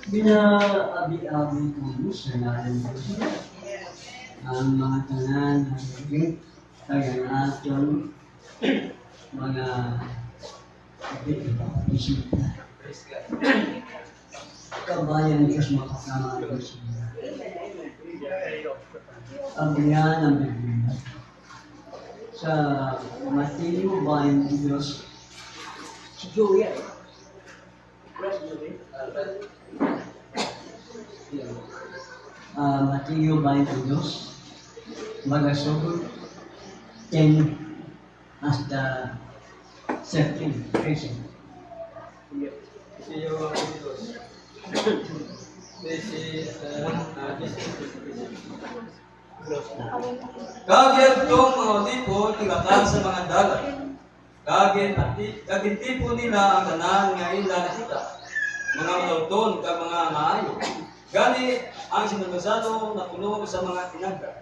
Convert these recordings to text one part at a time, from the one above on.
Binaabi-abi po sa ngalan ko siya. Ang mga tanan, higit, kaya natin, mga bisita. Kabayan Diyos makasama ko siya. Ang yan ang Biblia. Sa Mateo 22, si Joey, Mateo 22, magasugod 10 hasta 13, 13. Kagyan itong mga tipo nagatan sa mga dagat. Kagyan tipo nila ang tanan nga ila nakita. Mga malauton kag mga maayo. Gani ang sinunod na puno sa mga tinagda.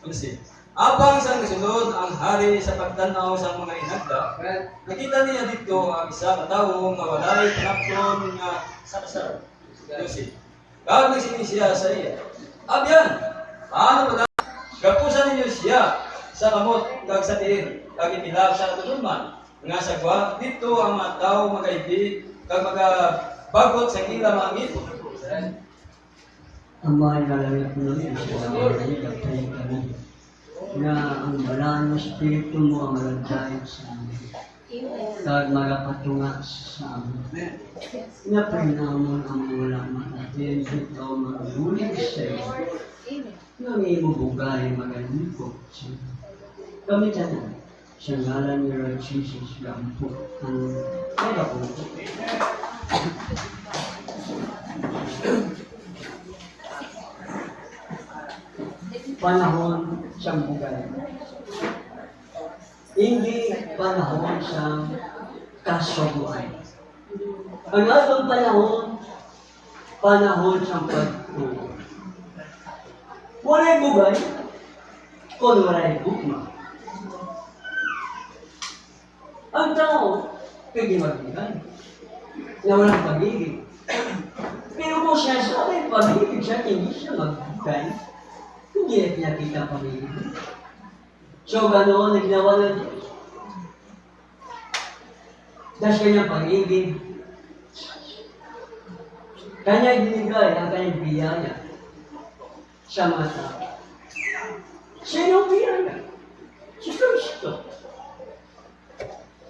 Kasi, abang sa kasunod ang hari sa pagtanaw sa mga inagda, nakita niya dito ang isa ka tawo nga walay panapton nga sakasar. Kasi, kag nagsinisiya sa iya. Abyan, paano ba gapusan ninyo siya sa kamot kag sa tiil, kag ipilab sa katulungan. Nga sagwa, dito ang mga tao magaibig, kag magabagot sa ilang mga ngipon. Ang mahal na lang po namin, sa mga kapatid kami, na ang balaan ng Espiritu mo ang malagay sa amin. Kag magapatunga sa amin. Naprinamon ang mga laman natin, ikaw maguling sa iyo. Nang imubugay magalipot siya. Kami tanan, sa ngalan ni Lord Jesus, gampo ang kaya po. Panahon siyang bugay. Hindi panahon siyang kasubuan. Ang atong panahon siyang pagtuo. Wala'y bugay, kung wala'y bugma. Ang tao, pwede magbigay, na walang pag-ibig. Pero kung siya sabi, pag-ibig siya, hindi siya magbigay. Hindi na pinakita ang pag-ibig. So, ganoon, nagnawa ng Diyos. Dahil kanyang pag-ibig, kanyang binigay ang kanyang biyaya sa mga tao. Sino biyaya? Si Kristo.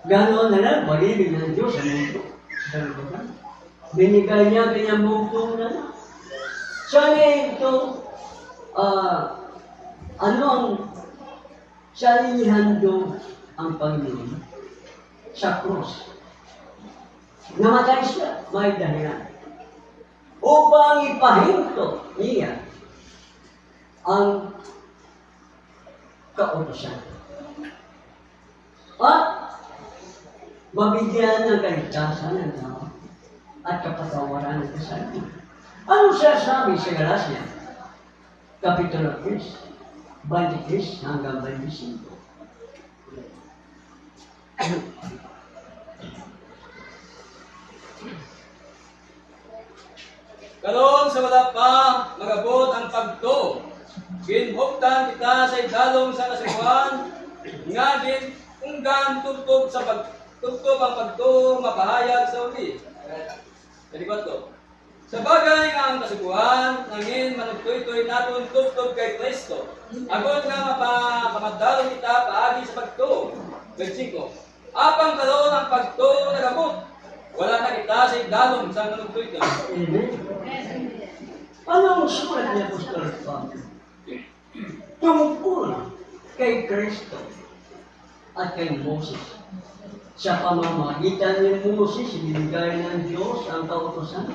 Ganoon na lang, pag-ibig ng Diyos sa mundo. Binigay niya kanyang bugtong na lang. Sana ito, siya inihandog ang Panginoon sa krus. Namatay siya, may dahilan. Upang ipahinto niya ang kautosan. At mabigyan ng kaligtasan ng tao at kapatawaran ng kasalanan. Ano siya sabi sa Galatia? Kapitulo 3, 23 hanggang 25. Karon sa wala pa magabot ang pagto. Ginhuptan kita sa idalom sa kasukuan, nga din unggan tugtog ang pagto mapahayag sa uli. Kalibot ko. Sa bagay nga ang kasukuan, nangin manugtoy-toy naton tugtog kay Kristo. Agot nga mapamadalong kita paagi sa pagto. Versiko. Apang karon ang pagto nagabot. Wala na kita sa idalom sa manugtoy-toy. Amen. Ano ang sulat ni Apostol Pablo? Tungkol kay Kristo at kay Moses. Sa pamamagitan ni Moses, binigay ng Diyos ang kautosan.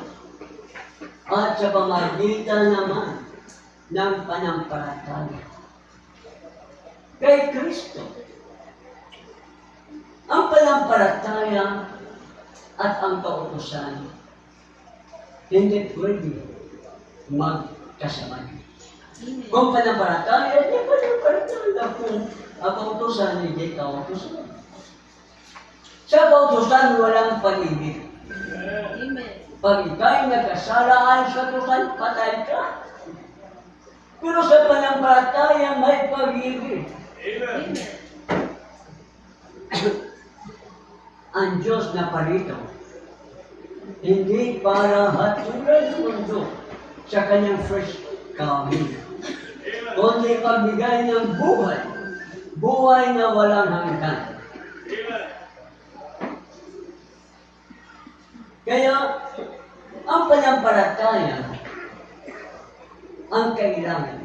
At sa pamamagitan naman ng panampalataya kay Kristo. Ang panampalataya at ang kautosan hindi pwede magkasama. Kung panampalataya, hindi panampalataya. Kung ang kautosan, hindi kautosan. Sa kautosan, walang pag-ibig. Pag ika'y nagkasala ayon sa katusan, patay ka. Pero sa panampalataya may pag-ibig. Amen. Ang Diyos na parito, hindi para hatulan ng mundo sa kanyang first coming, kundi pagbigay ng buhay, buhay na walang hanggan. Kaya, ang panampalataya, ang kailangan.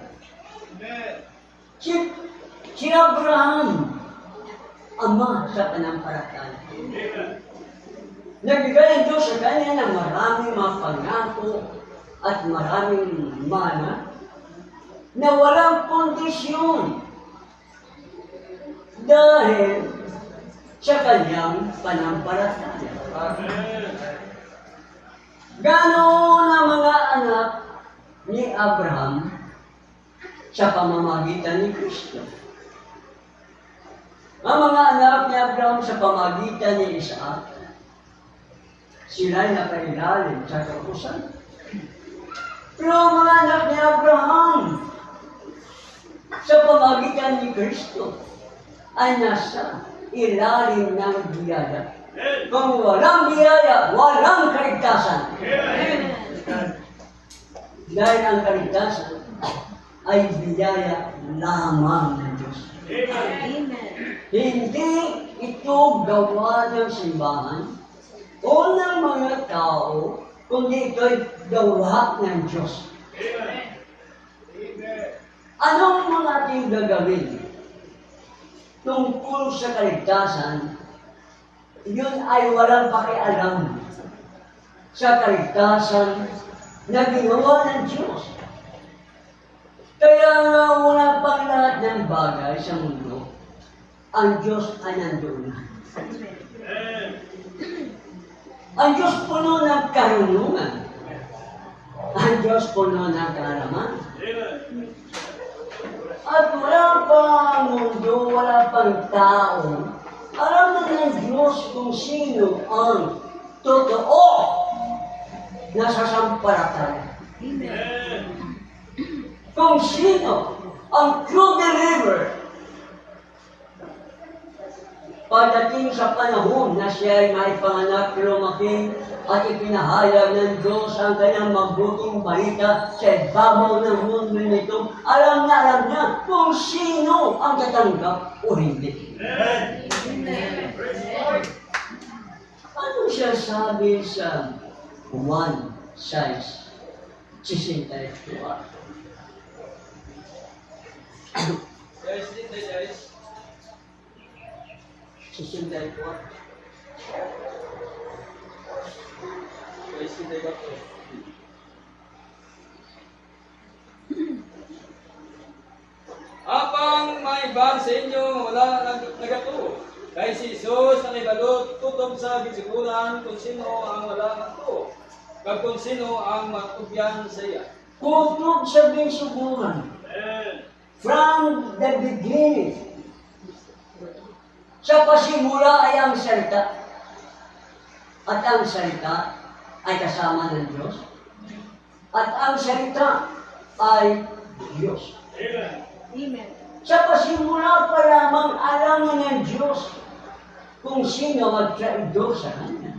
Si Abraham, ama sa panampalataya. Nagbigay ang Diyos sa kanya ng maraming mga pangako at maraming mana na walang kondisyon dahil sa kanyang panampalataya. Ganoon ang mga anak ni Abraham sa pamamagitan ni Kristo. Ang mga anak ni Abraham sa pamamagitan ni Isaac, sila'y napailalim sa kautusan. Pero ang mga anak ni Abraham sa pamamagitan ni Kristo ay nasa ilalim ng biyaya. Kung walang biyaya, walang kaligtasan. Dahil ang kaligtasan ay biyaya lamang ng Diyos. Amen. Hindi ito gawa ng simbahan o ng mga tao, kundi ito'y gawa ng Diyos. Anong mga ating gagawin tungkol sa kaligtasan? Yun ay walang pakialam sa kaligtasan na ginawa ng Diyos. Kaya nga wala pang lahat ng bagay sa mundo, ang Diyos ay nandoon na. Ang Diyos puno ng karunungan. Ang Diyos puno ng kaalaman. At wala pang mundo, wala pang tao. Alam na ng Diyos kung sino ang totoo na sasampalataya. Kung sino ang true believer pagdating sa panahon na siya ay may panganak, lumaki at ipinahayag ng Diyos ang kanyang mabuting balita sa ibabaw ng mundo nito, alam niya kung sino ang tatanggap o hindi. Ano siya sabi sa 1:64? Guys, dito guys. 64. Guys, dito ba to? Apang may ban sa inyo, wala nagatuo. Kaya si Jesus na ibalot, tutob sa bisikulan kung sino ang wala nagatuo. Kag kung sino ang matubyan sa iya. Kutob sa bisuguran. From the beginning. Sa pasimula ay ang salita. At ang salita ay kasama ng Diyos. At ang salita ay Diyos. Amen. Sa pasimula pa lamang alam ng Diyos kung sino magtraidor sa Kanya.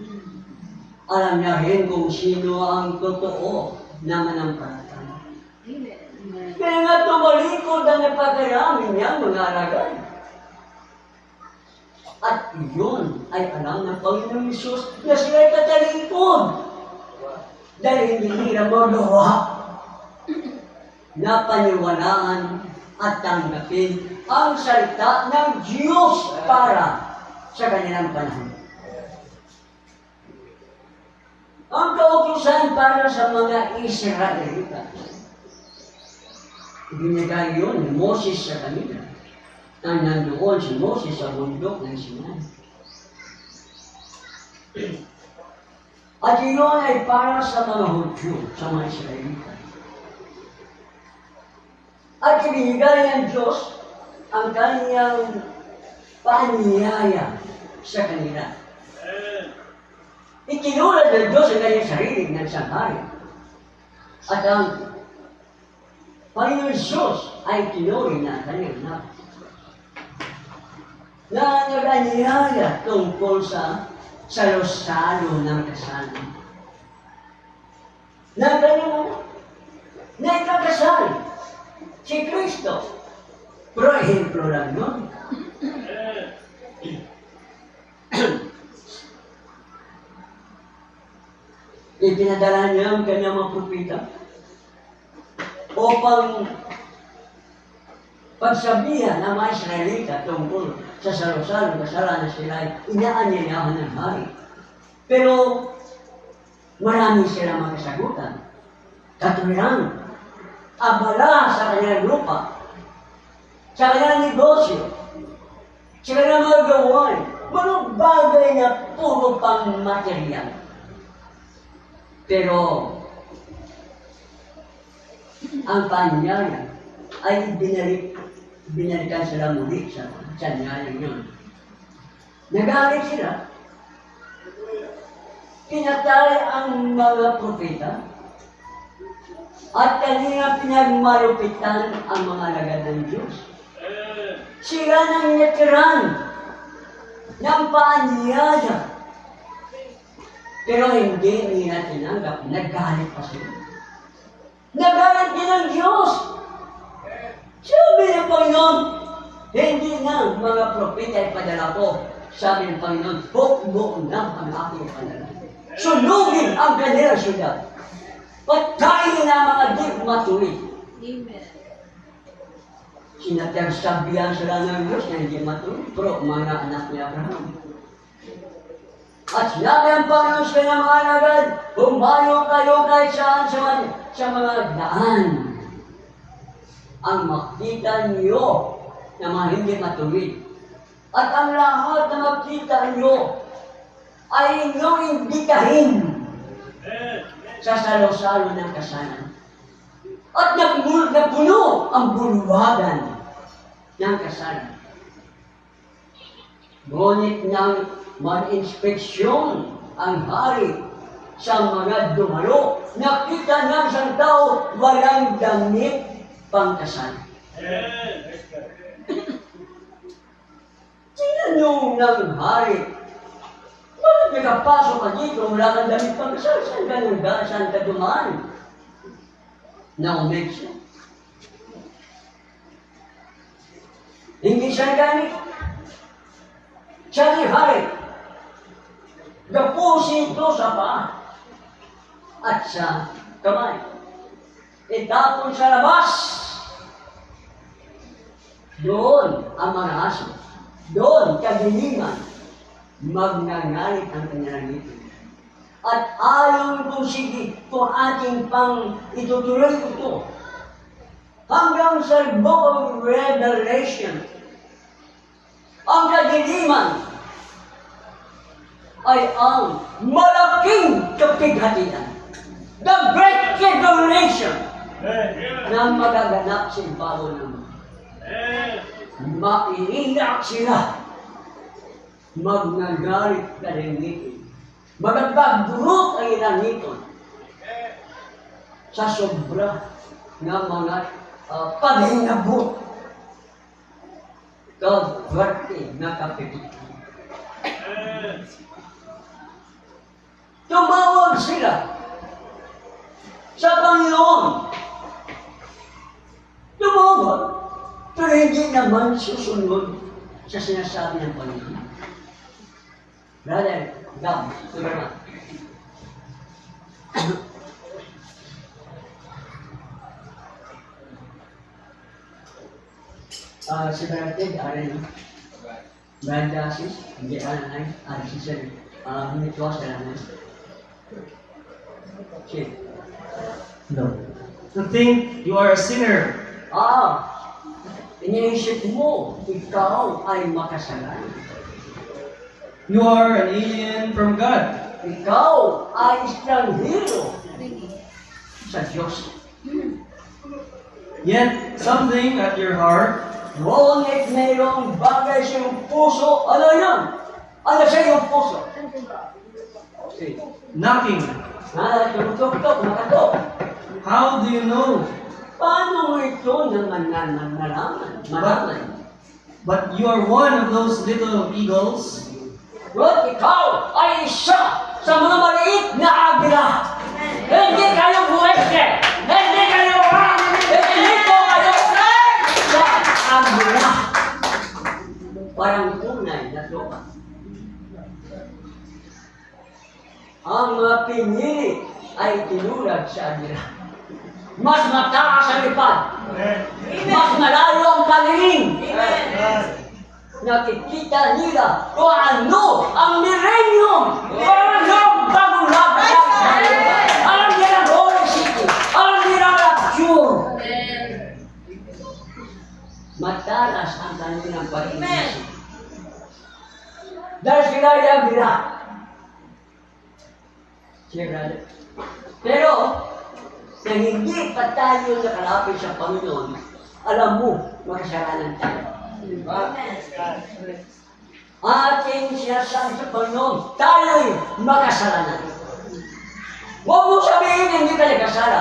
Alam niya rin kung sino ang totoo na manampalataya. Amen. Kaya nga tumalikod ang napagaramin niya mga alagad. At iyon ay alam ng Panginoong Isus na sila'y katalikod. Dahil hindi nila magawa na paniwalaan at tanggapin ang salita ng Diyos para sa kanilang panahon. Ang kautusan para sa mga Israelita. Binigay yun ni Moses sa kanila. Nang nandoon si Moses sa bundok ng Sinai. At iyon ay para sa mga Hudyo, sa mga Israelita. At ibinigay ng Diyos ang kanyang paanyaya sa kanila. Itinulad ng Diyos ang kanyang sarili ng isang hari. At ang Panginoon Jesus ay tinuri na kanyang anak. Na nag-anyaya tungkol sa salusalo ng kasalan. Na kanyang anak. Na ikakasal si Kristo. Pero ehemplo lang yun. Ipinadala niya ang kanyang mga propeta upang pagsabihan ng mga Israelita tungkol sa salusalo kasalanan sila ay inaanyayahan ng hari. Pero marami silang mga kasagutan. Katuwiran, abala sa kanyang lupa, sa kanyang negosyo, sa kanyang mga gawain, mga bagay na puro pang material. Pero ang panyaya ay binalikan sila muli sa sanyaling yun. Nagalit sila. Pinatay ang mga propeta at kanina pinagmalupitan ang mga alagad ng Diyos. Sila nang natiran ng paanyaya. Pero hindi nila tinanggap. Nagalit pa sila. Nagalit din ang Diyos. Sabi ng Panginoon, hindi na mga propeta ay padala ko. Sabi ng Panginoon, hukbo na ang aking padala. Sunugin ang kanilang syudad. Patayin na mga di matuwid. Amen. Sinatagsabihan sila ng Diyos na hindi matuwid. Pero mga anak ni Abraham. At sinabi ang Panginoon sa kanyang mga alagad, humayo kayo kahit saan sa mga daan. Ang makita niyo na mga hindi matuwid. At ang lahat na makita niyo ay inyong imbitahin sa salo-salo ng kasalan. At napuno ang bulwagan ng kasalan. Ngunit nang mag-inspeksyon ang hari sa mga dumalo, nakita ng isang tao walang damit pangkasal. Tinanong ng hari, bakit nakapasok ka dito, wala kang damit pangkasal? Saan ka dumaan? Naumig siya. Hindi siya nagamit. Siya ni hari, gapusin ito sa paa at sa kamay. Itapon sa labas. Doon ang mga aso. Doon, kadilingan, magnangalit ang kanilang ngipin. At ayon kung ating pang itutuloy ito hanggang sa Book of Revelation, ang kadiliman ay ang malaking kapighatian. The Great Tribulation na magaganap sa ibabaw ng mundo. Maiiyak sila, magnagalit kalingitin, magagdurot ang ilang ngiton sa sobra ng mga paghinabot kagwerte na kapighatian. Tumawag sila sa Panginoon. Tumawag, pero hindi naman susunod sa sinasabi ng Panginoon. Brother, Gab, Superman. Si Brother Ted, Brother Jasis, hindi alam ay, si Sir, humituwas na lang. Shit. No. To think you are a sinner. Iniisip mo, ikaw ay makasalanan. You are an alien from God. Ikaw ay estranghero sa Diyos. Yet something at your heart Ngunit mayroong bagay sa iyong puso. Ano yan? Ano sa iyong puso? Okay. knocking. Tumutok-tok, makatok. How do you know? Paano mo ito naman malaman? But you are one of those little eagles. Lord, ikaw ay isa sa mga maliit na agila. Hindi kayo buweste. Hindi kayo kayo sa agila. Parang tunay na lupa. Ang mga pinili ay tinulad sa agila. Mas mataas ang lipad. Mas malayo ang paniling. Nakikita nila kung ano ang millennium, kung ano ang bagong laban. Alam nila ang Holy City, alam nila ang rapture. Matalas ang kanilang pag-iisip. Dahil sila ay agila. Pero, na hindi pa tayo nakalapit sa Panginoon, alam mo, makasalanan tayo. Ating sinasabi sa Panginoon, tayo'y makasalanan. Huwag mo sabihin hindi ka nagkasala.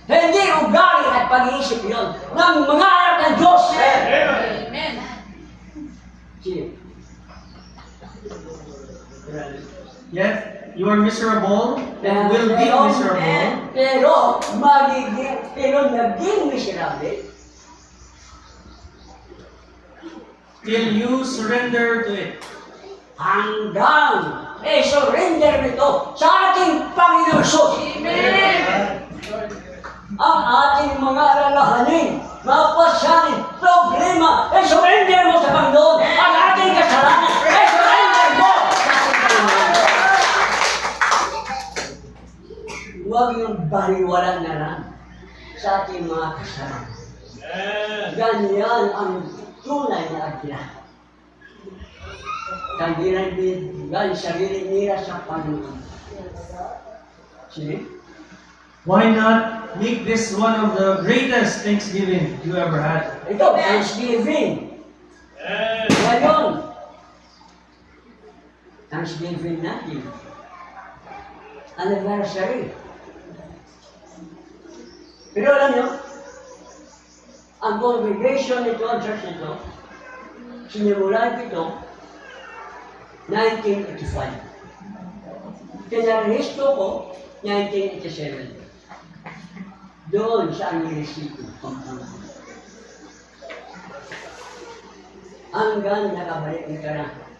Hindi ugali at pag-iisip yun ng mga anak ng Diyos. Amen. Sige. Yet you are miserable and will be miserable. Pero naging miserable Till you surrender to it. hanggang surrender nito sa ating Panginoon Jesus. Ang ating mga alalahanin, mga pasyanin, problema, surrender mo sa Panginoon. Ang ating kasalanan, surrender mo sa ating Panginoon. Huwag yung baliwalan na lang sa ating mga kasalanan. Ganyan ang tunay na agila. Kandilan bigay sarili nila sa Panginoon. See? Why not make this one of the greatest Thanksgiving you ever had? Ito, Thanksgiving. Ngayon, Thanksgiving natin. Anniversary. Pero alam nyo, ang congregation nito, ang church nito, sinimulan ito 1985. Pinarehistro ko 1987. Doon sa Angeles City, Pampanga. Hanggang nakabalik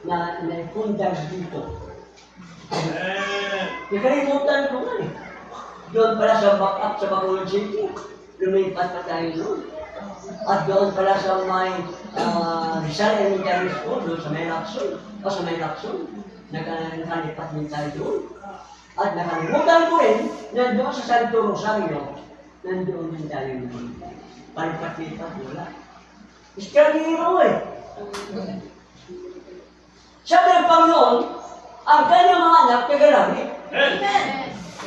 na pundas dito. Nakalimutan ko nga eh. Doon pala sa back-up sa Bacolod City, lumipat pa tayo doon. At doon pala sa may Rizal Elementary School, doon sa may Lacson. O sa may Lacson, nakalipat din tayo doon. At nakalimutan ko rin, na doon sa Santo Rosario, nandoon din tayo doon. Palipat-lipat, wala. Iskandiro eh. Sabi ng Panginoon, ang kanyang mga anak, tagalangit.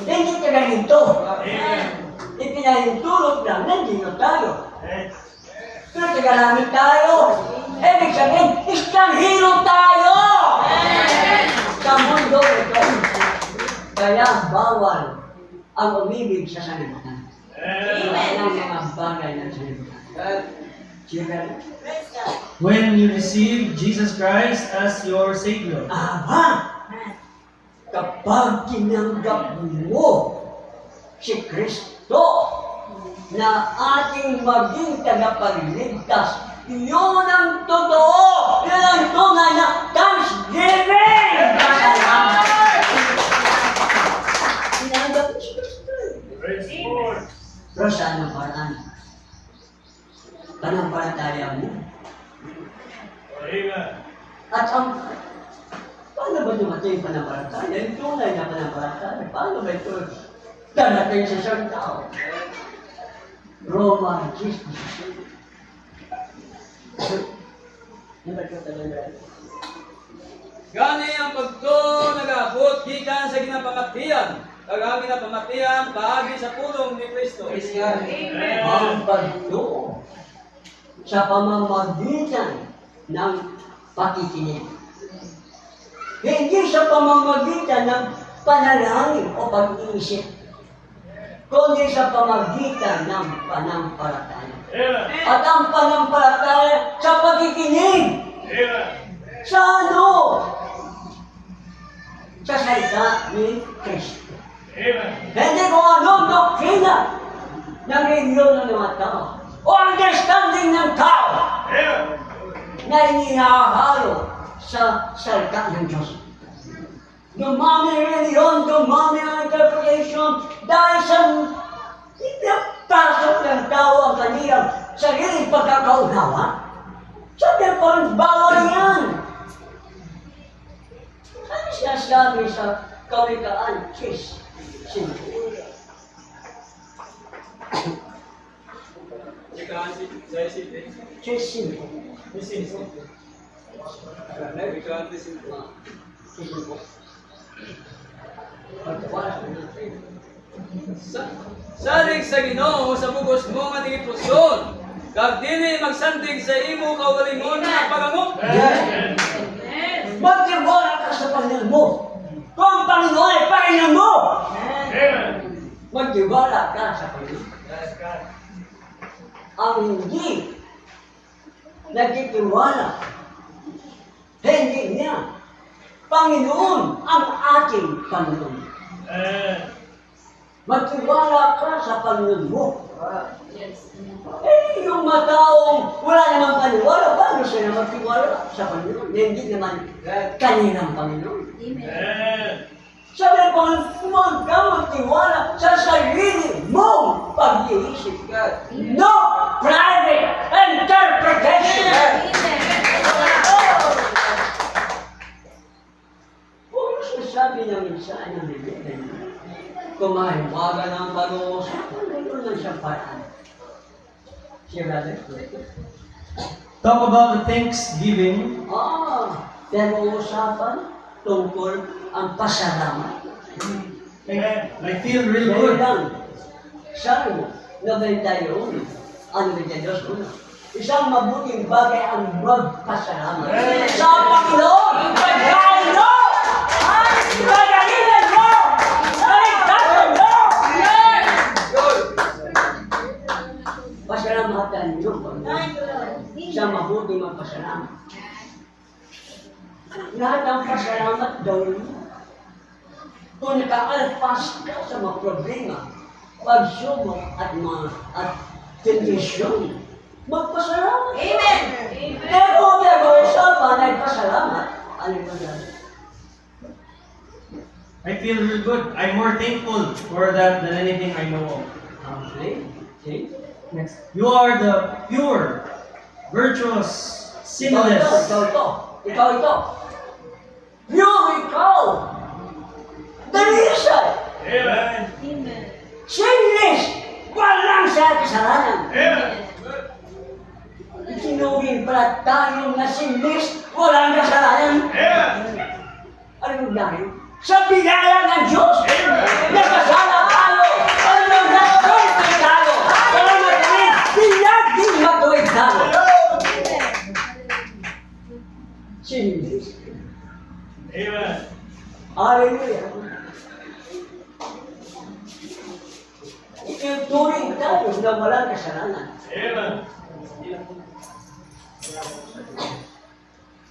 Hindi tagalito. Ipinahintulot lang, nandito tayo. Pero tagalangit tayo. Ibig sabihin, iskandiro tayo! Sa mundo ito. Kaya bawal ang umibig sa sanlibutan. Ang mga bagay ng sanlibutan. When you receive Jesus Christ as your Savior. Kapag tinanggap mo si Kristo na ating maging tagapagligtas, yun ang totoo! Yun ang tunay na Thanksgiving! Tinanggap mo si Kristo. Pero saan ang paraan? Panampalataya mo. At paano ba dumating panampalataya? Yung tunay na panampalataya. Paano ba ito darating sa isang tao? Roma 16. Gani ang pagto nag-abot gikan sa ginapamatian. Kag ginapamatian paagi sa pulong ni Kristo. Ang pagto sa pamamagitan ng pakikinig. Hindi sa pamamagitan ng panalangin o pag-iisip, kundi sa pamagitan ng panampalataya. At ang panampalataya sa pakikinig. Sa ano? Sa salita ni Kristo. Hindi kung anong doktrina ng reliyon ng mga tao o understanding ng tao na inihahalo sa salita ng Diyos. Dumami ang reliyon, dumami ang interpretation dahil sa pinapasok ng tao ang kanilang sariling pagkakaunawa. Sabi po, bawal yan. Ano sinasabi sa Kawikaan 3:5? Salig sa Ginoo sa bugos mo nga tingipusyon, kag dili magsandig sa imo kaugalingon nga pagangop. Magtiwala ka sa Panginoon mo. Kung ang Panginoon ay Panginoon mo, magtiwala ka sa Panginoon. Ang hindi nagtitiwala, hindi niya Panginoon ang ating Panginoon. Magtiwala ka sa Panginoon mo. Yung mga taong wala namang paniwala, paano sila magtiwala sa Panginoon? Hindi naman kanilang Panginoon. Sabi ng Panginoon, huwag ka magtiwala sa sarili mong pag-iisip. No private interpretation. Kung sasabi ng minsan ng Biblia, kung mahiwaga ng pag-uusap, mayroon lang siyang paraan. Siya brother? Talk about the Thanksgiving. Pinag-uusapan tungkol ang pasalamat. I feel really Dahil good. lang, Salmo 91, ano 92, isang mabuting bagay ang magpasalamat. Sa Panginoon, pagkain mo! Pagalitan mo! Paligtasan mo! Pasalamatan niyo, Panginoon, sa mabuting magpasalamat. Lahat ng pasalamat gawin mo. Kung nakaalpas ka sa mga problema, pagsubok at tentasyon, magpasalamat. Amen. Pero kung nag-uusapan ay pasalamat, ano ba yan? I feel really good. I'm more thankful for that than anything I know of. Okay. Okay. Next. You are the pure, virtuous, sinless. Ikaw ito. Ikaw. Dalisay. Amen. Sinless. Walang sa kasalanan. Itinugin pala tayo na sinless, walang kasalanan. Ano yung dahil? Sa biyaya ng Diyos. Nakasala tayo. Ano yung matuwid tayo? Wala matuwid. Pinaging matuwid tayo. Sinless. Hallelujah. Ituturing tayo na walang kasalanan.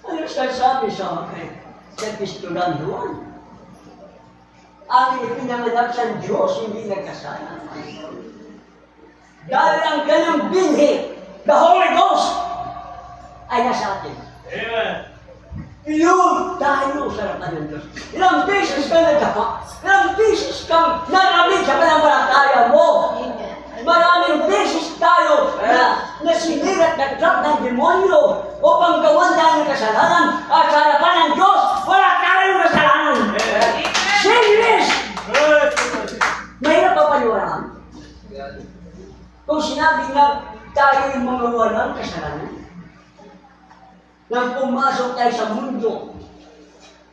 Ano sasabi sa akin? Sa Epistola ni Juan? Ang ipinanganak sa Diyos, hindi nagkasala. Dahil ang kanyang binhi, the Holy Ghost, ay nasa atin. Pure tayo sa harapan ng Diyos. Ilang beses ka nagkapa, ilang beses kang naramit sa panampalataya mo. Maraming beses tayo na sinirat na trap ng demonyo upang gawan tayo ng kasalanan at sa harapan ng Diyos, wala tayong kasalanan. Sinless! Mahirap pa paniwalaan. Kung sinabi nga tayo yung mga walang kasalanan, nang pumasok tayo sa mundo,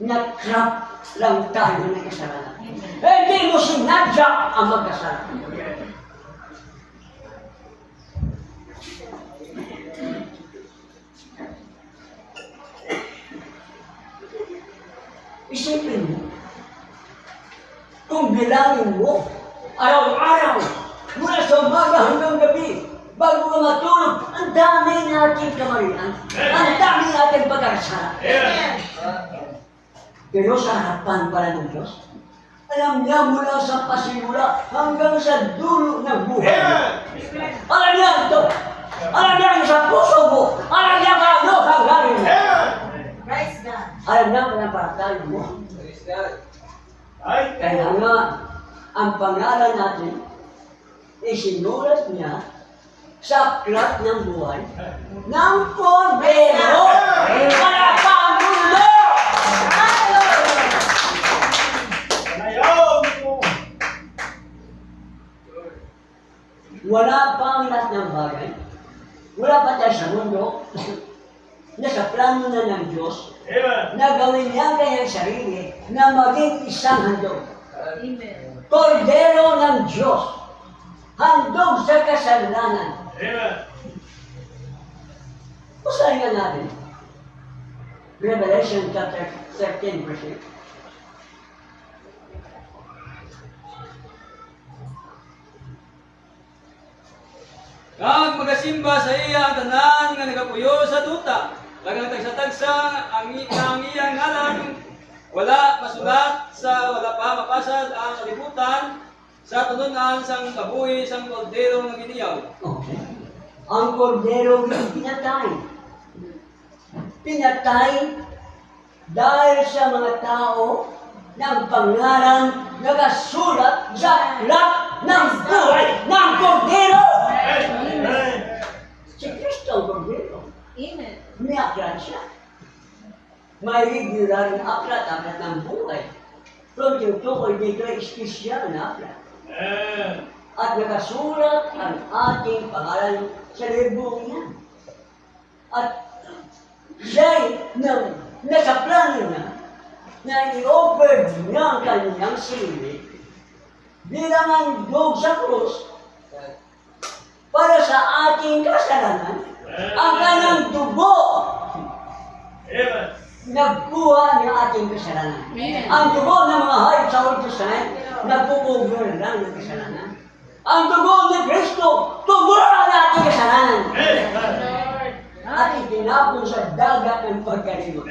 na-trap lang tayo ng kasalanan. Hindi mo sinadya ang magkasalanan. Isipin mo, bilangin mo. Araw-araw, mula sa umaga hanggang gabi, bago ka matulog, ang dami nating kamalian. Ang dami nating pagkakasala. Pero sa harapan pala ng Diyos, alam niya mula sa pasimula hanggang sa dulo ng buhay. Alam niya ito. Alam niya yung sa puso mo. Alam niya kung ano ang galing mo. Praise God. Alam niya kung ang paratay mo. Kaya nga, ang pangalan natin, isinulat niya sa aklat ng buhay ng Kordero para pamulo. Wala pa ang lahat ng bagay. Wala pa tayo sa mundo. Nasa plano na ng Diyos na gawin niya ang kanyang sarili na maging isang handog. Amen. Kordero ng Diyos. Handog sa kasalanan. Basahin nga natin. Revelation chapter 13, verse 8. Kag magasimba sa iya ang tanan nga nagapuyo sa duta. Lagang tagsa-tagsa ang iyang ngalan. Wala masulat sa wala pa mapasad ang kalibutan sa tununan sang kabuhi sang Kordero nga giniyaw. Okay. Ang Kordero yung pinatay. Pinatay dahil sa mga tao ng pangalan nagasulat sa aklat ng buhay ng Kordero. Si Kristo ang Kordero. Amen. May aklat siya. May regular na aklat ng buhay. Pero yung tukoy dito ay espesyal na aklat. At nakasulat ang ating pangalan sa libong yan. At siya'y nasa plano na i-offer niya ang kanyang sarili bilang handog sa krus para sa ating kasalanan. Ang kanyang dugo nagkuha ng ating kasalanan. Ang dugo ng mga hayop sa Old Testament nagpo-cover lang ng kasalanan. Ang dugo ni Kristo tubura ang ating kasalanan. At itinapon sa dagat ng pagkalimot.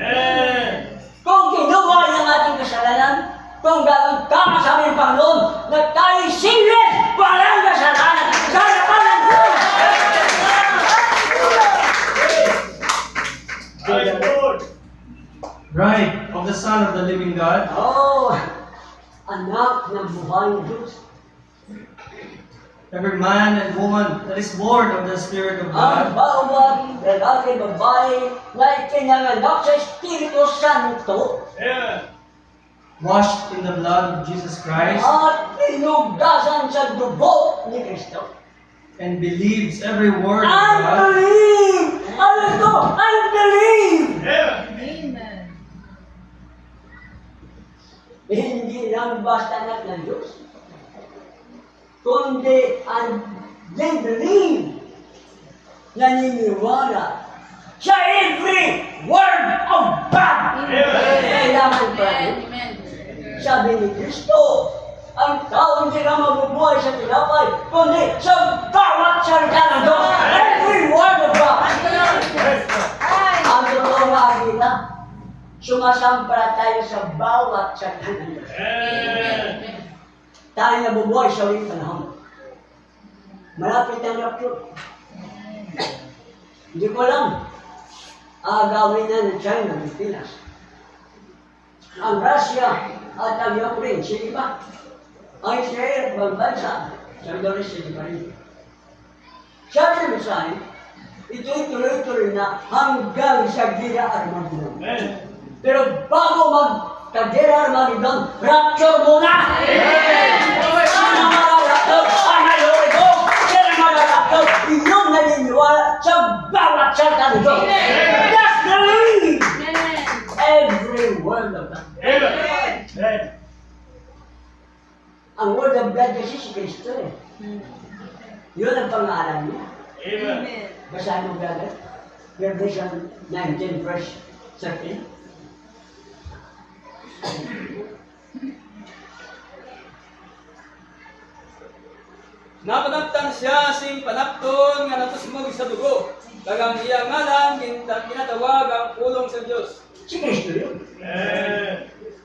Kung kinuha ng ating kasalanan, kung gano'n tama sa aming Panginoon, na tayo'y sinless, walang kasalanan, sa harapan ng Diyos! Right, of the Son of the living God. Oh, anak ng buhay ng Diyos. Every man and woman that is born of the Spirit of Ang God bawat lalaki, babae na itinanganak sa Espiritu Santo washed in the blood of Jesus Christ at pinugasan sa dugo ni Kristo. and believes every word of I God. believe! Ano ito? I believe! Amen. Hindi lang basta anak ng Diyos, kundi they believe, naniniwala sa every word of God. Kailangan pa rin. Sabi ni Kristo, ang tao hindi ka mabubuhay sa tinapay, kundi sa bawat salita ng Diyos. Every word of God. Ang totoo nga kita, sumasampalataya sa bawat salita ng Diyos. Tayo nabubuhay sa ulit panahon. Malapit ang rapture. Hindi ko alam. Agawin na ng China, ng Pinas. Ang Russia at ang Ukraine, sige ba? Ang Israel, ibang bansa, sabi daw rin sige pa rin. Sabi ng mensahe, ito'y tuloy-tuloy na hanggang sa Gira Armageddon. Pero bago magka-Gira Armageddon, rapture muna! Sana mga rapture, ang naluri ko! Sana mga rapture, iyon naniniwala sa bawat salita nito! Just believe! Every word of God. Ang word of God kasi si Kristo eh. Yun ang pangalan niya. Amen. Basahin mo brother. Revelation 19 verse 13. Napanaptan siya sing panapton nga natusmog sa dugo. Dagang iya ngalan ginatawag ang pulong sa Dios. Si Kristo yun.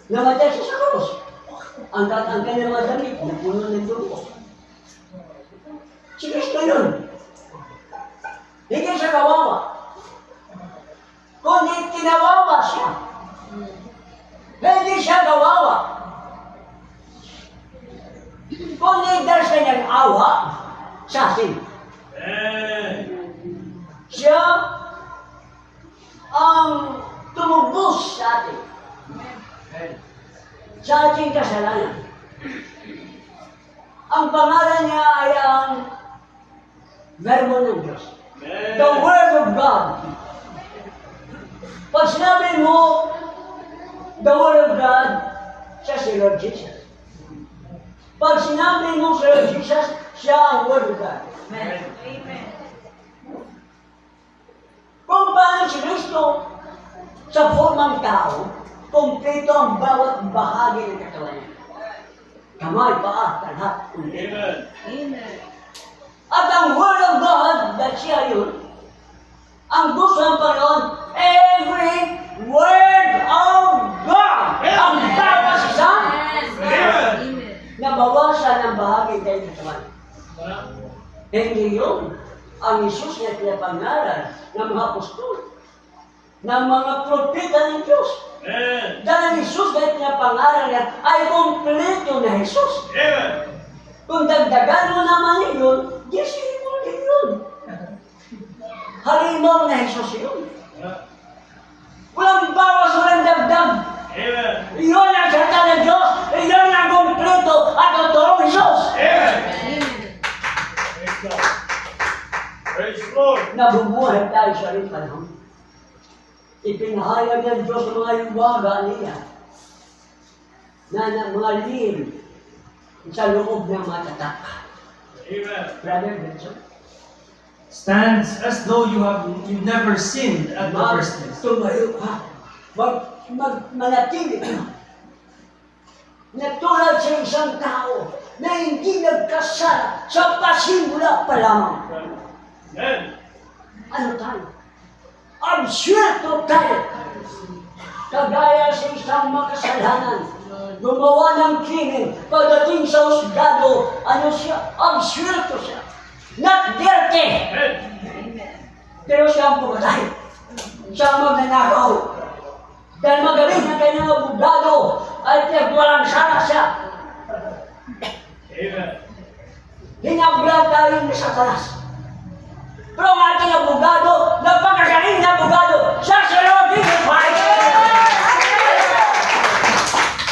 Namatay siya sa krus. Ang kanyang mga damit, napuno ng dugo. Si Kristo yun. Hindi siya kawawa. Kundi kinawawa siya. Hindi siya kawawa. Kundi dahil sa kanyang awa sa atin. Siya ang tumubos sa atin. Sa ating kasalanan. Ang pangalan niya ay ang Verbo ng Diyos. The Word of God. Pag sinabi mo, the Word of God, siya si Lord Jesus. Pag sinabi mo si Lord Jesus, siya ang Word of God. Amen. Kung paano si Kristo sa formang tao, kumpleto ang bawat bahagi ng katawan niya. Kamay, paa, lahat. Amen. At ang Word of God, that siya yun, ang gusto ng Panginoon, every Word of God, ang bawat isa, Amen. nabawasan ng bahagi ng katawan. Hindi yun ang Isus na pinapangaral ng mga apostol, ng mga propeta ng Diyos. Dahil ang Isus na pinapangaral niya ay kompleto na Jesus. Kung dagdagan mo naman yun, yes, mo din yun. Halimaw na Jesus yun. Walang bawas, walang dagdag. Iyon ang salita ng Diyos. Iyon ang kompleto at totoong Jesus. Nabubuhay tayo sa rin panahon. Ipinahayag ng Diyos sa mga iwaga niya na mga lihim sa loob ng mga tatak. Brother Benson, Stands as though you never sinned at the first place. tumayo ka. Manatili ka. Natulad sa isang tao na hindi nagkasala sa pasimula pa lamang. Ano tayo? Absyerto tayo. Kagaya sa isang makasalanan, gumawa ng krimen, pagdating sa husgado, ano siya? Absyerto siya. Not guilty. Pero siya ang pumatay. Siya ang magnanakaw. Dahil magaling na kanyang abogado, ay pinagwalang sana siya. Hinabla tayo ni Satanas. Pero ang ating abogado, napakagaling na abogado, siya si Lord Jesus Christ.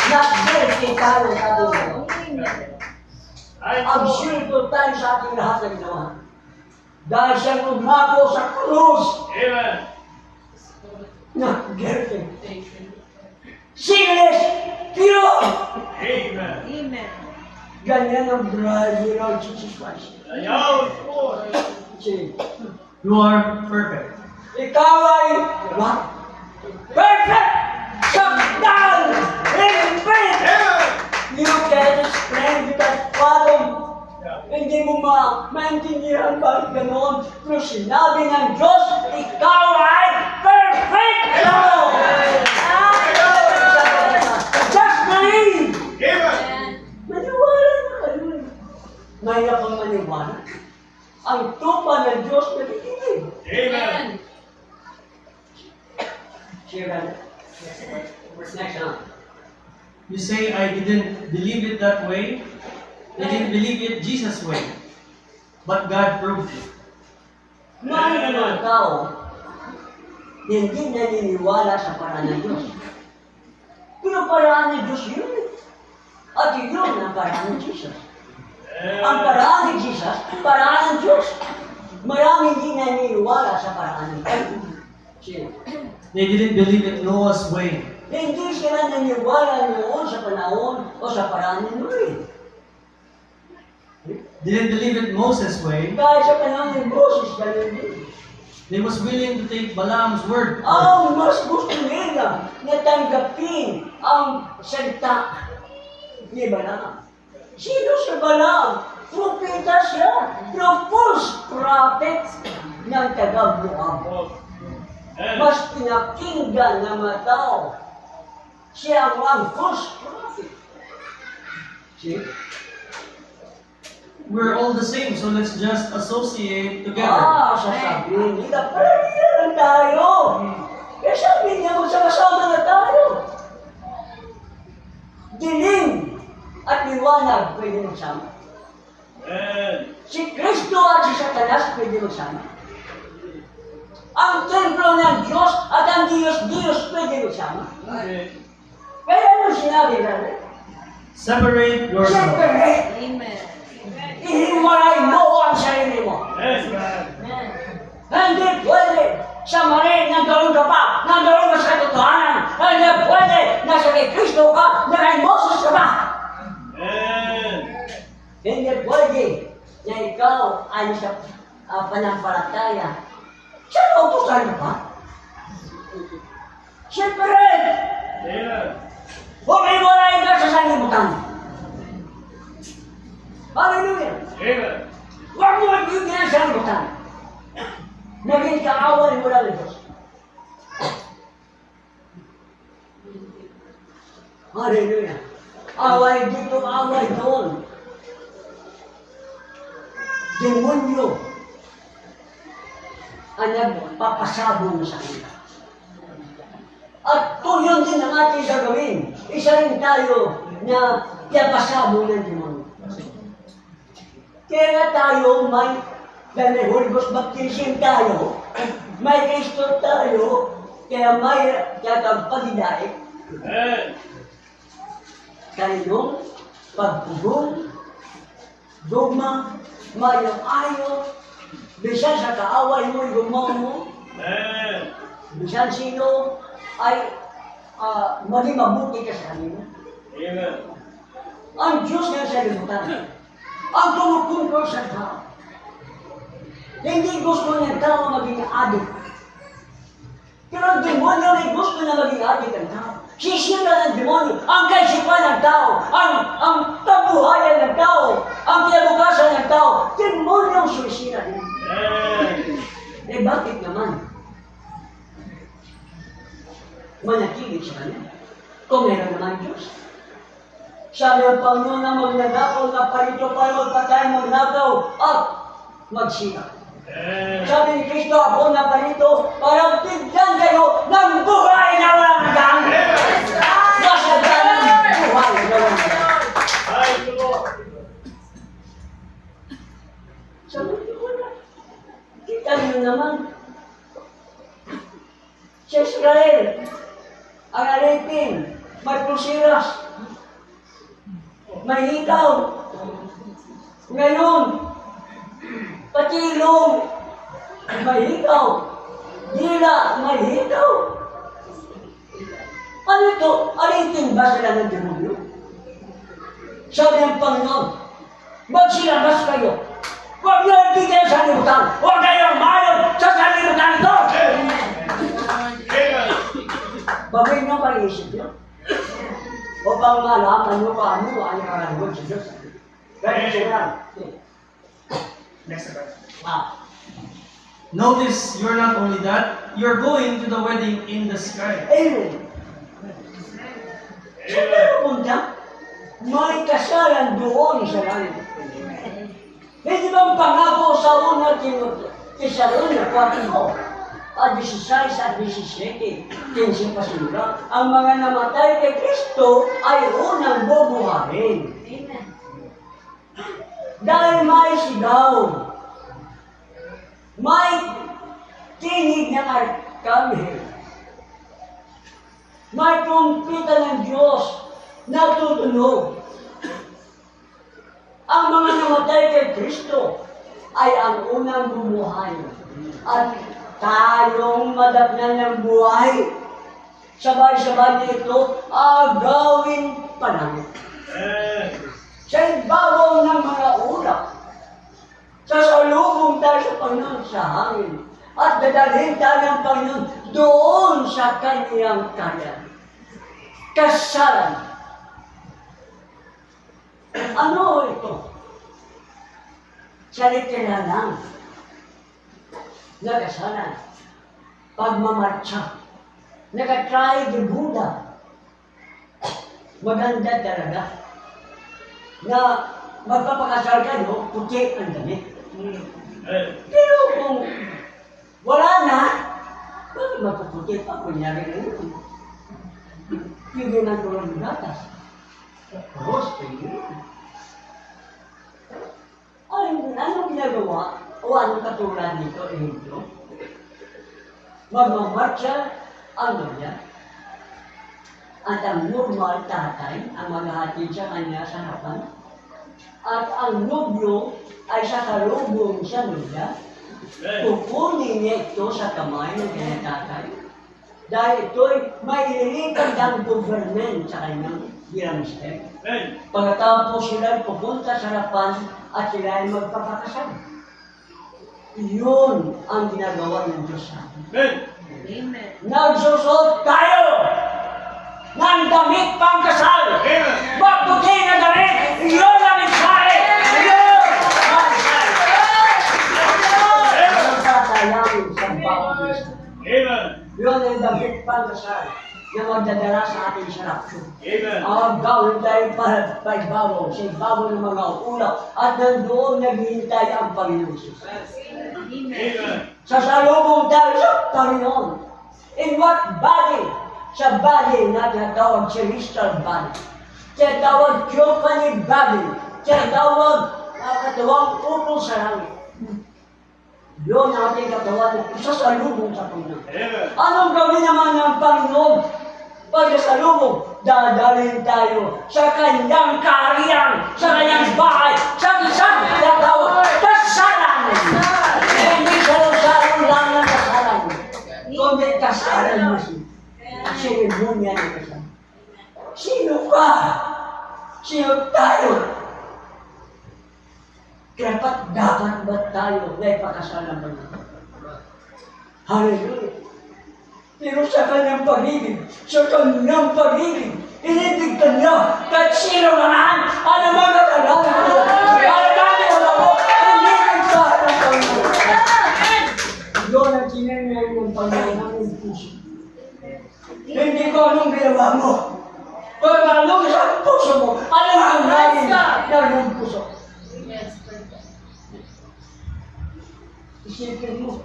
Not guilty tayo sa ating ginawa. Absurdo tayo sa ating lahat ng ginawa. Dahil siya umako sa krus. Not guilty. Sinless, pure. Amen. Ganyan ang bride ni Lord Jesus Christ. See, You are perfect. ikaw ay what? Perfect! Sakdal! In faith! You can explain because Father, hindi mo maintindihan bakit ganoon. Pero sinabi ng Diyos, ikaw ay perfect! Just believe! Maniwala na kayo. Mayroon kang maniwala. Ang tupa ng Diyos nakikinig. Share next one. You say, I didn't believe it that way. I didn't believe it Jesus' way. But God proved it. May mga tao hindi naniniwala sa paraan ng Diyos. Pero paraan ng Diyos yun. At yun ang paraan ng Jesus. Ang paraan ng Jesus, paraan ng Diyos. Maraming hindi naniniwala sa paraan ng Diyos. Sino? They didn't believe it Noah's way. Hindi sila naniniwala noon sa panahon o sa paraan ng Noe. Didn't believe it Moses' way. Dahil sa panahon ng Moses, ganun din. They was willing to take Balaam's word. Ang mas gusto nila na tanggapin ang salita ni Balaam. Sino si Balaam? propeta siya, ng false prophet ng taga-Moab. Mas pinakinggan ng mga tao siya ang false prophet. See? We're all the same, so let's just associate together. Sasabihin nila, parang lang tayo. Kaya sabihin niya, magsama-sama na tayo. Dilim at liwanag pwede magsama. Si Kristo at si Satanas pwede magsama. Ang templo ng Diyos at ang Diyos pwede magsama. Kaya ano sinabi natin? Separate yourself. Separate. Amen. Ihiwalay mo ang sarili mo. Hindi pwede sa mali, nandoon ka pa, nandoon ka sa katotohanan. Hindi pwede, nasa kay Kristo ka, na kay Moses ka pa. Hindi pwede na ikaw ay sa panampalataya. Saan utusan ka pa? Separate! Huwag iwalay ka sa sanlibutan. Hallelujah! Huwag mo ibigyan sa sanlibutan. Naging kaaway mo lang ito. Hallelujah! Away dito, away doon. Demonyo ang nagpapasabong sa kanila. At yun din ang ating gagawin. Isa rin tayo na pinapasabong ng demonyo. Kaya nga tayo may Holy Ghost baptism tayo, may Kristo tayo, kaya may pagpagidait. Kayong pagpugong, dogma, mayang-ayo, bisan sa kaaway mo, gumawa mo, bisan sino ay maging mabuti ka sa kanila. Ang Diyos na sa limutan, ang tumutungkol sa tao. Hindi gusto ng tao maging adik. Pero ang demonyo ay gusto na maging adik ang tao. Sisira ng demonyo ang kaisipan ng tao, ang kabuhayan ng tao, ang kinabukasan ng tao. Demonyo ang sumisira din. Eh bakit naman? Manatili sa kanya. Kung meron naman Diyos. Sabi ang Panginoon na magnanakaw na parito para magpatay, magnakaw at magsira. Sabi ni Kristo, ako na parito para bigyan kayo ng buhay na walang hanggan. Masagdan ng buhay na walang hanggan. Sabi ko na, kita niyo naman, si Israel, ang alipin, may pulsiras, may hikaw. Ngayon, pati ilong, may hikaw. Dila, may hikaw. Ano ito? Alipin ba sila ng demonyo? Sabi ng Panginoon, magsilabas kayo. Huwag niyo ibigay sa limutan. Huwag kayong mayon sa salimutan ito. Bagay nyo pa iisip nyo. O bang malaman nyo pa ano ang nakalagod sa Diyos. Kaya sila. Next verse. Ah. Notice, you're not only that, you're going to the wedding in the sky. Amen. Saan tayo punta? May kasalan doon sa langit. Hindi bang pangako sa una Tesalónica 4:16 at 17, 15 pasimula, ang mga namatay kay Kristo ay unang bubuhayin. Dahil may sigaw, may tinig ng arkanghel, may trumpeta ng Diyos na tutunog. Ang mga namatay kay Kristo ay ang unang bumuhay. At tayong madagnan ng buhay, sabay-sabay nito agawin panangit. Sa ibabaw ng mga ulap, sasalubong tayo sa Panginoon sa hangin, at dadalhin tayo ng Panginoon doon sa kaniyang kaya. Kasalan. Ano ito? Sa litera lang. Nagasalan. Pagmamarcha. Nag-try the Buddha. Maganda talaga. Na magpapakasal kayo, puti ang damit. Pero kung wala na, bakit magpuputi pa kunyari na yun? Pwede na tulong ng gatas. Tapos, pwede yun. Anong ginagawa? O anong katulad nito, ehemplo? Magmamarcha ang Maria. At ang normal tatay ang maghahatid sa kanya sa harapan. At ang nobyo ay sa kalubong sa Maria. Kukunin niya ito sa kamay ng kanyang tatay. Dahil ito'y may ililipan ng government sa kanyang ginamister. Pagkatapos sila pupunta sa harapan at sila ay magpapakasal. Yun ang ginagawa ng Diyos sa atin. Amen. Nagsusot tayo ng damit pangkasal. Magputi na damit. Yun ang mensahe. Yun ang mensahe. Ang tatayangin sa bawat Kristo. Yun ang damit pangkasal na magdadala sa ating sa rapture. Ang gawin tayo para pagbabaw sa ibabaw ng mga ulap at nandoon naghihintay ang Panginoon Jesus. Amen. Sasalubong tayo sa Panginoon. In what body? Sa body na tinatawag celestial body. Tinatawag theophany body. Tinatawag katawang upol sa langit. Yun ang ating katawan na sasalubong sa Panginoon. Anong gawin naman ng Panginoon? Pagkasalubong, dadalhin tayo sa kanyang kaharian, sa kanyang bahay, sa isang tinatawag kasalan. Hindi salo-salo lang ng kasalan. Kundi kasalan mo siya. Seremonya ng kasalan. Sino ka? Sino tayo? Dapat ba tayo na ipakasalan ba natin? Hallelujah! Pero sa kanyang pag-ibig, inibig ka niya kahit sino naman, ano mga kalaman mo, alam mo, inibig ka ng Panginoon. Doon ang sinanyan ng Panginoon ng puso. Hindi ko anong ginawa mo. Kung anong sa puso mo, alam ang namin ng puso. Isipin mo,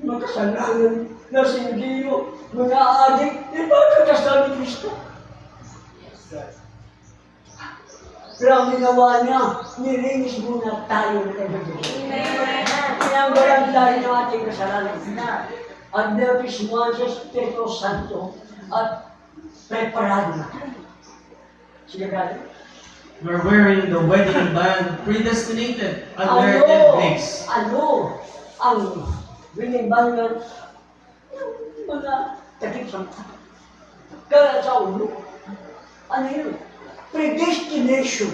makasalanan na sindiyo, mga adik, ipagkakasal ni Kristo. Pero ang ginawa niya, nilinis muna tayo ng kanyang. Pinanggalan tayo ng ating kasalanan. At napismuhan sa Espiritu Santo at preparado na tayo. Sige brother. We're wearing the wedding band predestinated under dead grace. Ano ang binimbangan ng mga takip sa mata? Kaya sa ulo, ano yun? Predestination.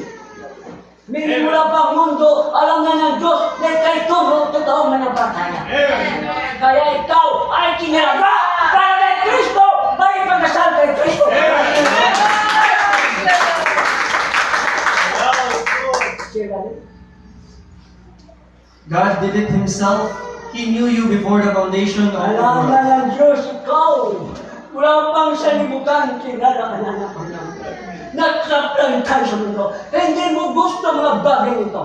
Meaning mula pa ang mundo, alam na ng Diyos na ikay turo, totoong manabataya. Kaya ikaw ay kinalaga para kay Kristo, para ipagkasal kay Kristo. God did it Himself. He knew you before the foundation of the Alam world. na ng Diyos, ikaw, wala pang salibutan, kilala ka na ng Panginoon. Nagsaplang tayo sa mundo. Hindi mo gusto mga bagay nito.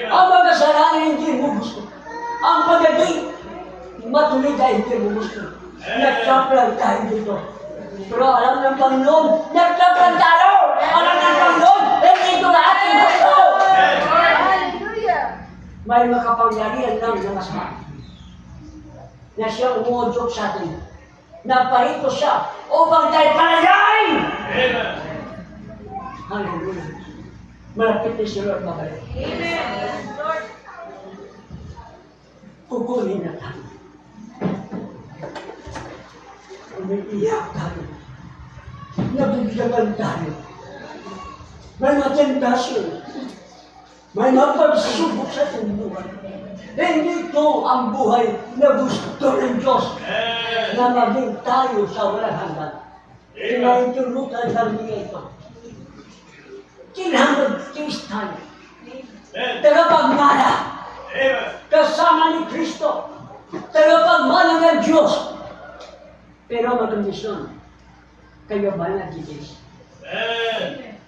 Ang mga kasalanan hindi mo gusto. Ang pagdating, matuloy tayo hindi mo gusto. Nagsaplang tayo dito. Pero alam ng Panginoon, nagsaplang tayo! Alam ng Panginoon, hindi ito na ating gusto! May makapangyarihan lang na masama. Na siya umuodok sa atin. Naparito siya upang tayo palayain! Hallelujah. Malapit na si Lord babalik. Kukunin na tayo. Umiiyak tayo. Nabibigyan tayo. May matentasyon. May mapagsubok sa ating buhay. Hindi ito ang buhay na gusto ng Diyos na maging tayo sa walang hanggan. Tinahintulutan kami ito. Kinahangad tiis tayo. tagapagmana, kasama ni Kristo, tagapagmana ng Diyos. Pero magkondisyon, kayo ba nagtitiis?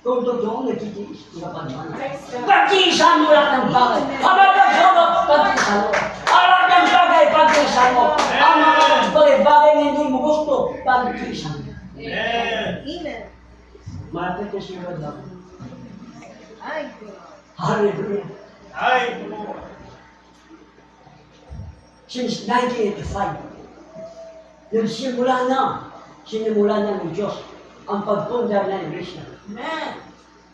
Kung totoong nagtitiis, tagapagmana. Pagtiisan mo lahat ng bagay. Habang nagsama, pagtiisan mo. Harap ng bagay, pagtiisan mo. Ang mga bagay na hindi mo gusto, pagtiisan mo. Amen. Malapit na si Lord ako. Ay, Hallelujah. Since 1985, sinimula na ng Diyos ang pagpundar ng Iglesia. Amen.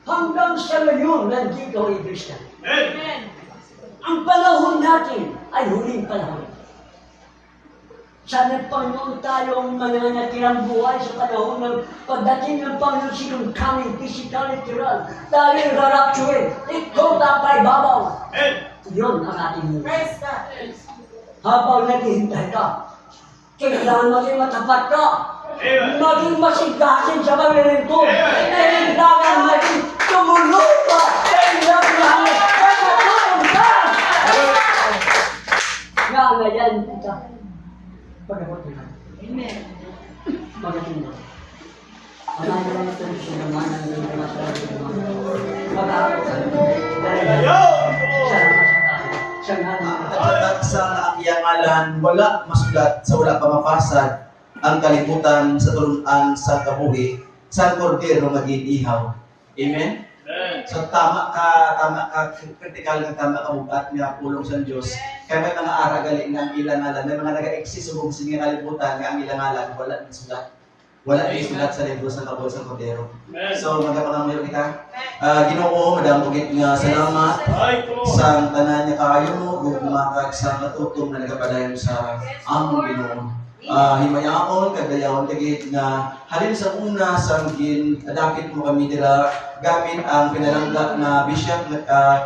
Hanggang sa ngayon, nandito ang Iglesia. Amen. Ang panahon natin ay huling panahon. Sana Panginoon tayo ang mananatirang buhay sa panahon ng pagdating ng Panginoon sinong coming, physical, literal. Tayo raraptuin. Ikaw tapay babaw. Yun ang ating muna. Praise God. Habang naghihintay ka, kailangan maging matapat ka. Maging masigasin sa paglilingkod. Kailangan maging tumulong ka. Kailangan maging ka. Ngayon kita. Pagkakot nila. Amen. Magaling mo. Marami lang ito yung sinamanan ng mga sarili ng mga mag-aaral ka. Salamat sa tayo. Sa ngalan ng At sa naakiyangalan, wala masulat sa wala pamapasad ang kalibutan sa tulunan sa kabuhi sa kordero maging ihaw. Amen? So tama ka, critical ng tama ka bukat niya pulong sa Diyos. Kaya may mga aragali ng ilangalan, may mga nag-exist sa buong sige kalibutan ng ilangalan, wala din sulat. Wala din sulat sa libro sa kabuhi sa kordero. So magkapangamuyo kita. Ginoo, madam ugit nga salamat sa tanan niya kayo mo, gumakag sa katutom na nagapadayon sa among Ginoo. Himayaon, kagayawon kagit nga halin sa una sa dakit mo kami dira gamit ang pinalangga na bishop,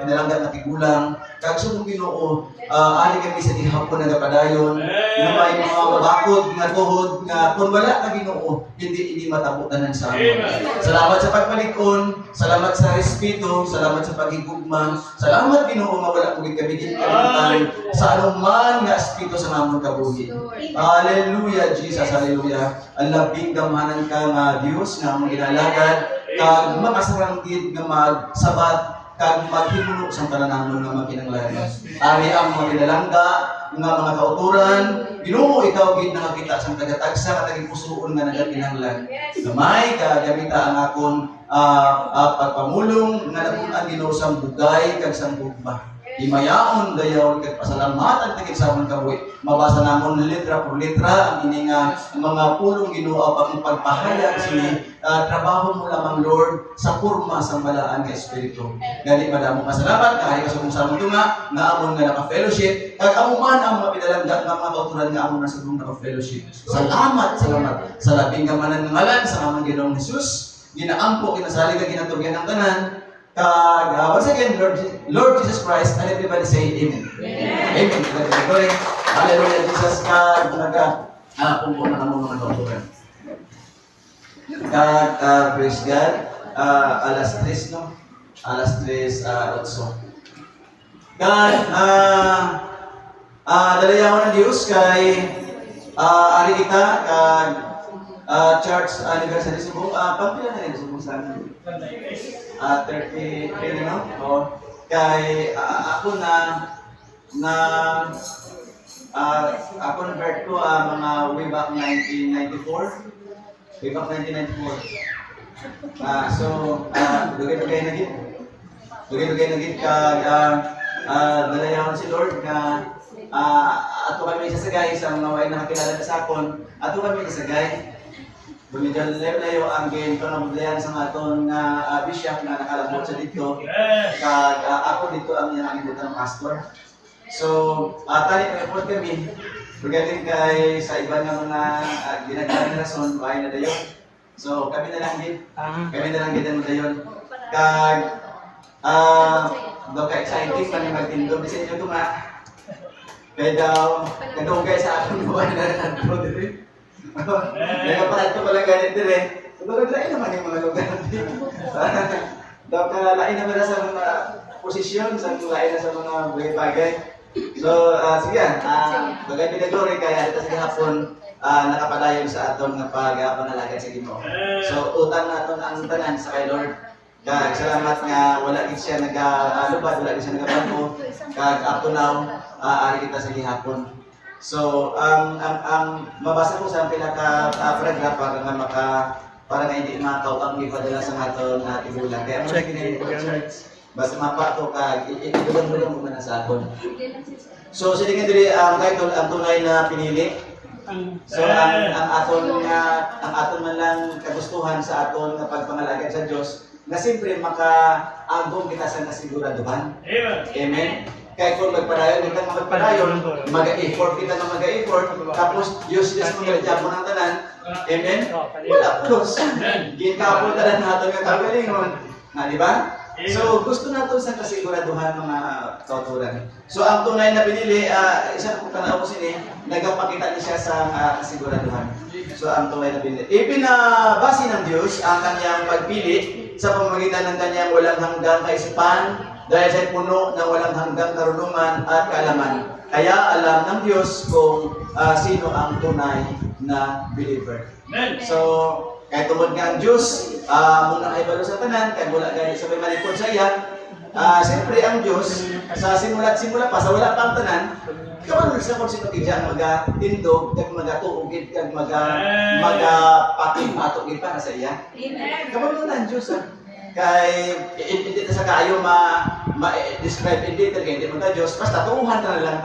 pinalangga na tigulang kag sumong Ginoo, ali kami sa gihapon nagapadayon nga may mga mabakod nga tuhod nga kung wala ka Ginoo hindi matabutan sa amin. Salamat sa pagpalikon, salamat sa respeto, salamat sa pagigugma, salamat Ginoo nga wala kami kalimutan sa anuman nga espiritu sa among kabuhi. Hallelujah, Jesus, hallelujah. Ang labing gamanan ka nga Dios nga among ginalagad kag makasaranggit nga magsabat kag maghimuno sa tanan nga makinanglan. Ari ang mga pinalangga nga mga kauturan, Ginoo ikaw gid nakakita sa tagatagsa nga taging pusoon nga nagakinanglan. Gamay ka gamita ang akon pagpamulong nga napunan Ginoo sa bugay kag sa bugma. Himayaon dayaw kag pasalamatan tagig sa among kabuhi. Mabasa namon letra por letra ang ini nga mga pulong Ginoo ang pagpahayag sini trabaho mo lamang Lord sa porma sa balaan nga espiritu. Gani madamo pasalamat kay kasubong sa among tunga nga amon nga naka-fellowship kag amo man ang mga pinalangga nga mga kauturan nga amon nasubong naka-fellowship. Salamat sa labing gamanan ng ngalan sa among Ginoong Hesus. Ginaampo kinasalig kag ginatugyan ang tanan. Once again, Lord Jesus Christ, and everybody say Amen. Amen. Glory. Hallelujah, Jesus. Pumpo na kamo mga kauturan. Praise God. Alas 3, no? Alas 3, 8. God, dalayawan ng Diyos kay ari kita kag church anniversary subong pagpila na rin subong sa amin. 33 no? O kay ako ako na birth ko mga way back 1994. Way back 1994. So dugay-dugay na gid. Dugay-dugay na gid kag dalayawan si Lord nga ato kami isasagay sa mga way na nakakilala sa akon. Ato kami isasagay. Bumidal layo ang gain ko na mudlayan sa aton nga bishop na nakalabot sa dito. Kag ako dito ang nakalimutan ng pastor. So, tali report kami regarding kay sa iba nga mga ginagawa na rason bahay na dayon. So, kami na lang gid. Kami na lang gid ang dayon. Kag doka exciting pa ni magtindo bisan inyo tuma. Kaya daw kadugay sa akong buwan na nanto diri. Nagpapalit ko pala ganit din eh. Pero lain naman yung mga lugar dito. Daw ka lain naman sa mga posisyon sa lain na sa mga bagay-bagay. So, sige, bagay pinaglory kaya ito sa hapon, nakapadayon sa aton nga pag-panalagad sa Ginoo. So, utang naton ang tanan sa kay Lord. Kag salamat nga wala gid siya nag-lubad, wala gid siya nagabago. Kag up to now, ari kita sa gihapon. So, ang mabasa ko sa pinaka paragraph para nga hindi makaw ang ipadala sa aton tigulang. Kaya mo kini basta mapato kag idulong mo man sa aton. So, sige diri ang title ang tunay na pinili. So ang aton man lang kagustuhan sa aton nga pagpangalagad sa Dios na siyempre makaagom kita sa nasiguraduhan. Amen. Kaya kung magpadayon kita magpadayon, mag-effort kita na mag-effort, tapos useless mo nga mo ng tanan. Amen. Wala plus. Gikapon tanan naton nga kagalingon. Na di ba? So, gusto nato sa kasiguraduhan mga kauturan. So, ang tunay na pinili, isa na kung tanaw ko sini, nagpakita niya siya sa kasiguraduhan. So, ang tunay na pinili. Ipinabasi ng Diyos ang kanyang pagpili sa pamamagitan ng kanyang walang hanggang kaisipan dahil siya puno ng walang hanggang karunungan at kaalaman. Kaya alam ng Diyos kung sino ang tunay na believer. So, kahit tungod nga ang Diyos, muna kayo balo sa tanan, kahit wala ganyan sa may malipod sa iya, siyempre ang Diyos, sa simula pa, sa wala pang tanan, kaman sa kung sino kaya mag-tindog, kag mag-tuugid, kag mag-pating-patugid para sa iya. Kaman ang Diyos, kay hindi sa kaayo ma-describe in detail, kaya hindi mo ta Diyos, basta tuuhan ka na lang,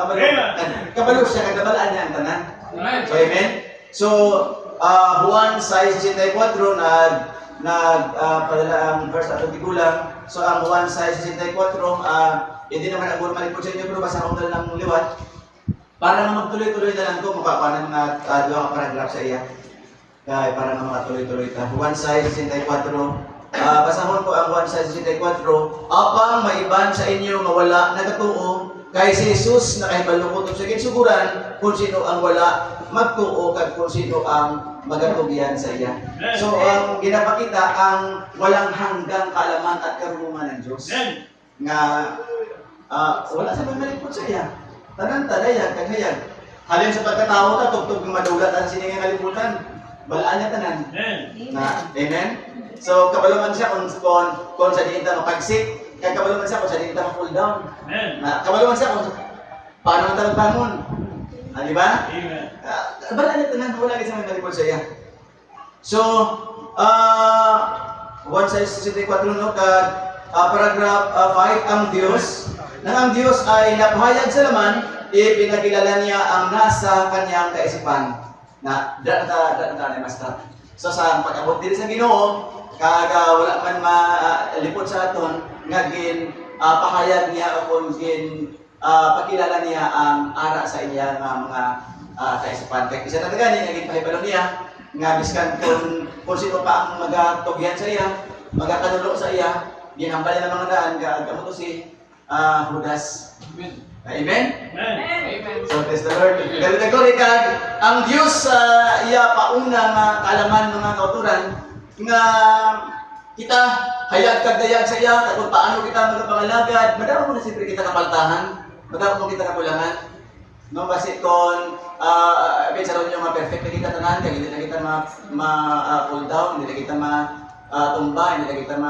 kabalo siya, kagabalaan niya ang tanan. So, amen? So, Juan 6:64 padala ang verse ato tigulang. So ang Juan 6:64 hindi naman ang malipod sa inyo pero basa ko lang ng liwat para na magtuloy-tuloy na lang ko mapapanan nga duha ka paragraph sa iya. Kaya para na matuloy-tuloy ta. Juan 6:64 basahon ko ang Juan 6:64 apang maiban sa inyo mawala nagatuo kay si Jesus na kay balukot sa kinsuguran kung sino ang wala magtuo kag kung sino ang magatugyan sa iya. So ang ginapakita ang walang hanggang kaalaman at karunungan ng Diyos. Nga wala sa malipod sa iya. Tanan tadayan kagayan. Halin sa pagkatao ta tugtog ng madulat ang siningang kalibutan. Balaan niya tanan. Na amen. So kabalo man siya kung sa diin ta mapagsik, kay kabalo man siya kung sa diin ta ma-cool down. Na kabalo man siya kung paano man ta bangon. Di ba? Amen. Balaan niya tanan wala gyud sa may malipod sa iya. So, 1:64 no kag paragraph 5 ang Dios nang ang Dios ay napahayag sa laman ipinakilala niya ang nasa kanyang kaisipan na data master. So sa pag-abot diri sa Ginoo kag wala man malipod sa aton nga pahayag niya o pakilala niya ang ara sa iya nga mga kaisipan. Kaya isa na gani nga gipahibalo niya nga biskan kung sino pa ang magatugyan sa iya, magakanulo sa iya, ginambal na mga daan kamo to si Judas. Amen. Amen. So praise the Lord. Glory kag ang Dios iya pauna nga kaalaman mga kauturan nga kita hayag kag dayag sa iya kung paano kita magapangalagad, madamo na siyempre kita kapaltahan, madamo kita kakulangan. No kasi kon sa ron yung perfect na kita tanan, hindi na kita ma-pull down, hindi na kita ma-tumba, hindi na kita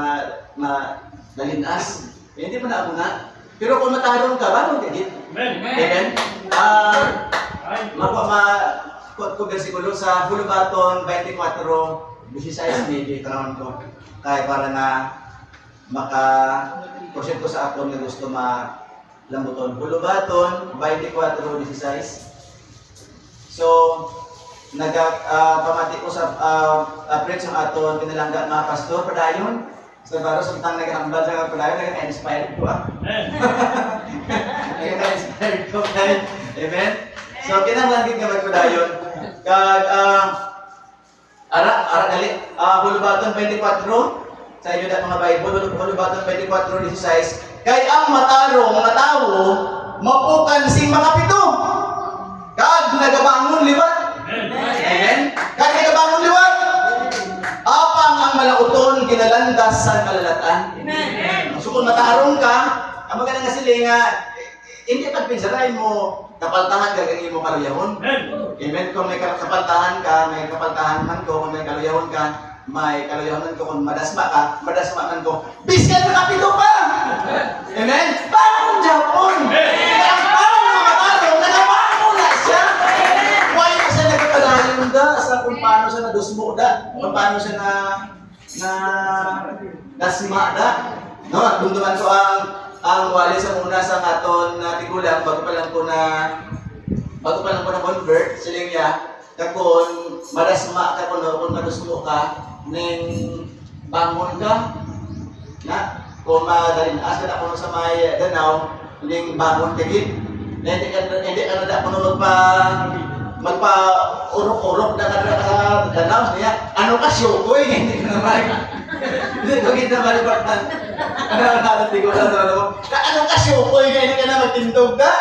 ma-dalinas. Hindi pa na ako na. Pero kung matarong ka, bago ka dit? Amen? Kung versikulo sa Hulubaton 24:16 hindi tanawin ko. Kaya para na maka-proceed ko sa akon na gusto lambuton. Hulubaton 24:16. So, pamati ko sa preach ng aton pinalangga mga pastor padayon. So, baro samtang naghambal sa padayon, nag-inspired ko Nag-inspired ko guys. Amen? So, kinahanglan ka magpadayon. Kag ara dali Hulubaton 24 sa inyo dat mga Bible, Hulubaton 24:16. Kay ang matarong mga tawo mapukan sing mga pito. Kag nagabangon liwat. Amen. Kag nagabangon liwat. Apang ang malauton ginalandas sa kalalatan. Amen. So kung matarong ka, ang maganda nga sila nga, hindi pagpinsaray mo, kapaltahan ka kang imo kaluyahon. Amen. Kung may kapaltahan ka, may kapaltahan man ko, kung may kaluyahon ka, may kaluyahon man ko, kung madasma ka, madasma man ko, biskan na kapito pa! Amen? Bangon Japon! Ang bangon na matarong, nakabangon na siya! Why na siya nagkapalayon da sa kung paano siya nadusmo da, kung paano siya nasma da. No, dumduman ko ang wali sa una sa aton na tigulang bago pa lang ko na convert siling ya kakon madasma ka kung madusmo ka ning bangon ka na kung madaling as ka kuno sa may Danau ning bangon ka gid hindi ka na kuno magpa urok-urok na kada sa Danau niya ano ka syokoy hindi ka naman hindi ko kita malipatan ano tigulang sa ano ano ka syokoy hindi ka na magtindog ka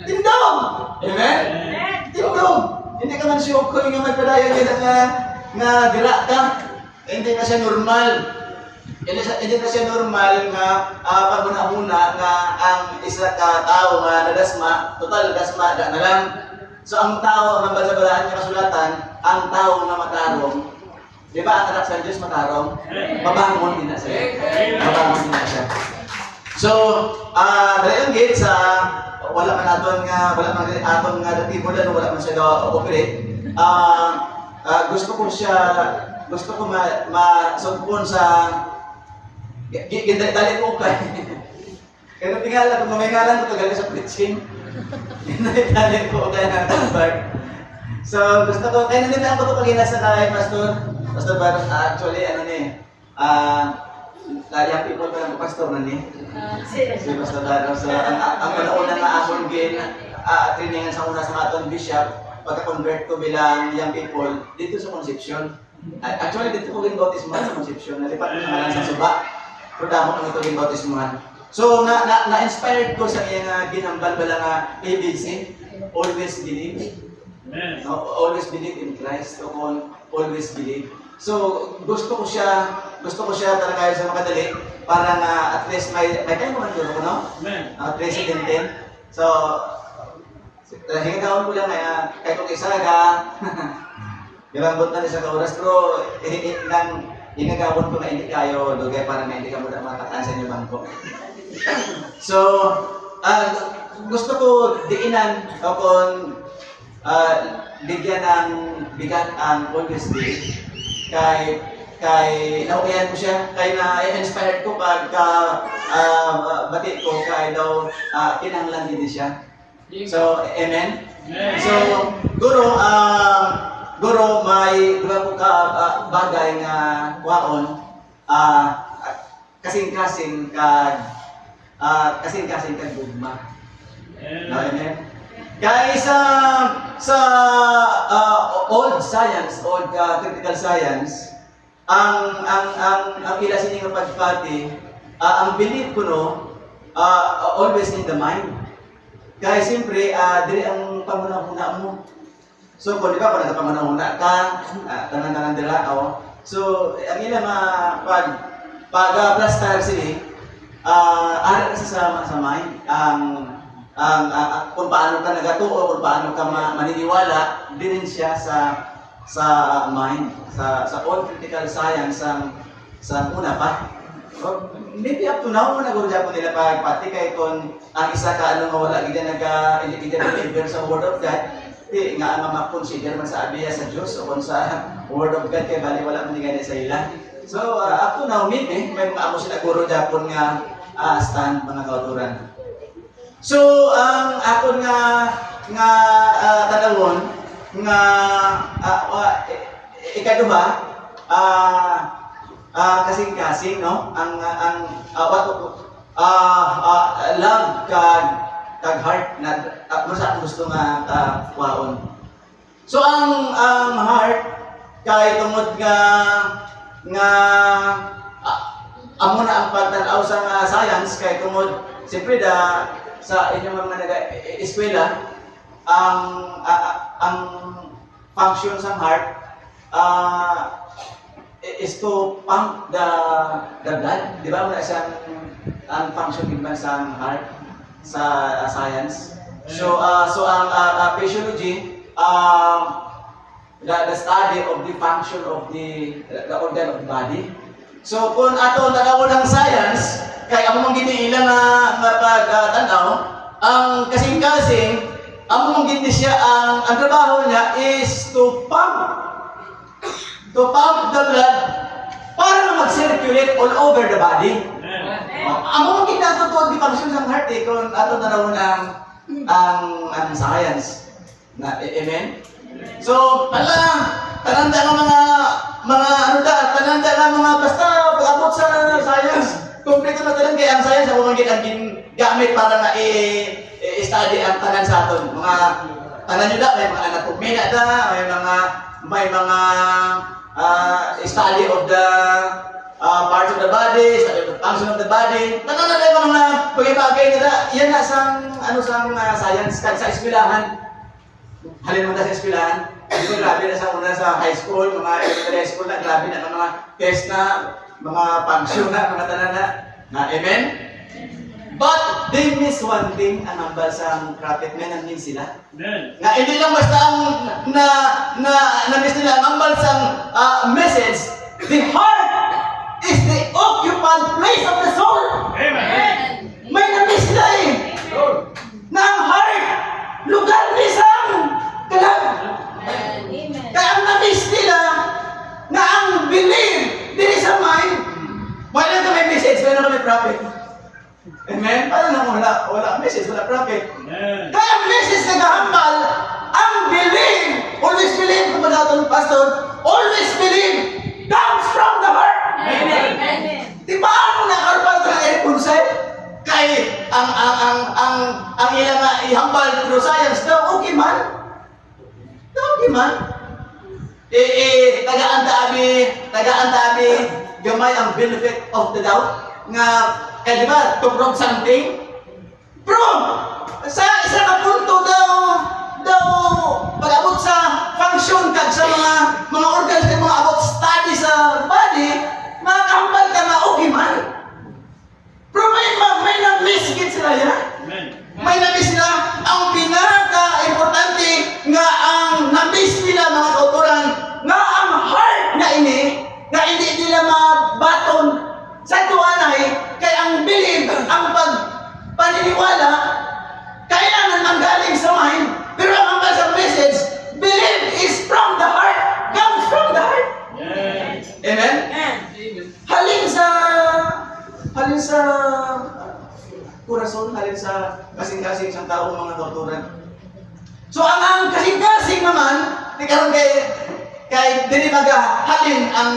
tindog amen tindog hindi ka man syokoy nga magpadayon kita nga dira ka hindi na siya normal hindi na siya normal nga pagmuna-una nga ang isa ka tao nga nadasma total dasma na lang so ang tao ang basa-basahan niya kasulatan ang tao nga matarong di ba ang anak sa Diyos matarong mabangon din na siya mabangon din na siya so dahil gate sa wala man aton nga datibo lang wala man siya operate gusto ko masugpon sa dali ko kay kaya tingala kung may ngalan ko tagal sa preaching dali ko kay na bag so gusto ko kaya nandito ko pag inasa kay Pastor Baros actually ano ni kaya people pa ng pastor na ni si Pastor Baros so ang una nga amon gin trainingan sa una sa aton bishop pagka-convert ko bilang young people dito sa Concepcion. Actually, dito ko ginbautismuhan sa Concepcion. Nalipat ko naman sa Suba. Pero damo ko ito ginbautismuhan. So, na-inspired ko sa iyang ginambal bala nga ABC, always believe. No? Always believe in Christ. O always believe. So, gusto ko siya talaga sa makadali para nga at least may time mo man ko, no? Presidente. So, hingagawan ko lang kahit kung isa ka, bilambot na sa kauras, pero hingagawan ko na hindi kayo, dugay para na hindi ka muna matataan sa inyo bangko. So, gusto ko diinan o kung bigyan ng bigat ang always believe kay nauuyan ko siya, kay na-inspired ko pagka bati ko, kay daw kinahanglan din siya. So, amen? So, guro may dua ko ka bagay nga waon kasing-kasing kag gugma. No, amen? Kaya sa old science, old critical science, ang ila sining pagpati, ang belief ko no, always in the mind. Kaya siyempre, dili ang pamuna-una mo. So, kung di ba, kung nagpamuna-una ka, tanan-tanan dila ako. So, ang ila pag plastar sila, ara kasi sa mind, kung paano ka nagatuo, kung paano ka maniniwala, din siya sa mind, sa all critical science, sa una pa. Maybe up to now, naguro dyan po nila pagpati kay kung ang isa ka ano nga wala gida nag-deliver sa Word of God, di nga ang ma-consider man sa abiya sa Diyos o kung sa Word of God kay bali wala man gani sa ila. So up to now, maybe may mga amo sila guro dyan po nga stand mga kauturan. So ang akon nga tanawon nga ikaduha kasing-kasing no ang love kag heart na sa gusto nga waon. So ang heart kay tungod nga amo na ang pagtanaw sa science kay tungod siyempre sa inyong mga nag-eskwela ang function sa heart is to pump the blood, di ba? Muna siyang ang function din sa heart sa science. So ang physiology, the study of the function of the organ of the body. So kung ato tanawon ang science, kay amo mong giniila nga pagtanaw, ang kasing-kasing amo mong gindi siya ang trabaho niya is to pump the blood para na mag-circulate all over the body. Amo mong ginatutod di function ng heart kung ato tanawon ang science. Amen? So, tananda ng mga tananda ng mga basta pag-abot sa science. Kompleto na talang kaya ang science ako magiging ang gamit para na i-study ang tanan sa aton. Mga tanan nyo may mga anatomy na may mga study of the parts of the body, study of the function of the body. Tanan na mga bagay-bagay na yan na sa science sa eskwelahan. Halin mo na sa eskwelahan. Dito grabe na sa una sa high school, mga elementary school na grabe na mga test na, mga function na, mga tanan na. Amen? But they miss one thing, ang ambal sa prophet, may namin sila. Nga hindi lang basta ang na-miss nila, ang ambal sa message, the heart is the occupant place of the soul. Amen. May na-miss sila na ang heart, lugar ni sang kalag. Amen. Kaya ang na-miss nila na ang believe dili sa mind. Wala na may message, wala na may prophet. Amen? Paano na wala message, wala prophet. Kaya ang message na kahambal, ang believe, always believe, kung manatong pastor, always believe, comes from the heart. Amen. Di ba ang nakarbal ka ng irresponsible? Kay ang ilang ihambal through science daw, okay man. Okay man. Tagaan tabi, gamay ang benefit of the doubt. Nga, kaya di ba, to prove something? Prove! Sa isa ka punto daw, pag-abot sa function kag sa mga organs kag mga about study sa body, makakambal ka na okay man. Pero may na-miss sila yan. May na-miss sila. Ang pinaka-importante nga ang na-miss nila mga kauturan, nga ang heart na ini, nga hindi nila mabaton sa tuwanay, kay ang believe, ang paniniwala, kailangan manggaling sa mind. Pero ang sa message, believe is from the heart, comes from the heart. Amen? Halin sa kurason, halin sa kasing-kasing isang taong mga kauturan. So ang kasing-kasing naman, karon kay dili magahalin ang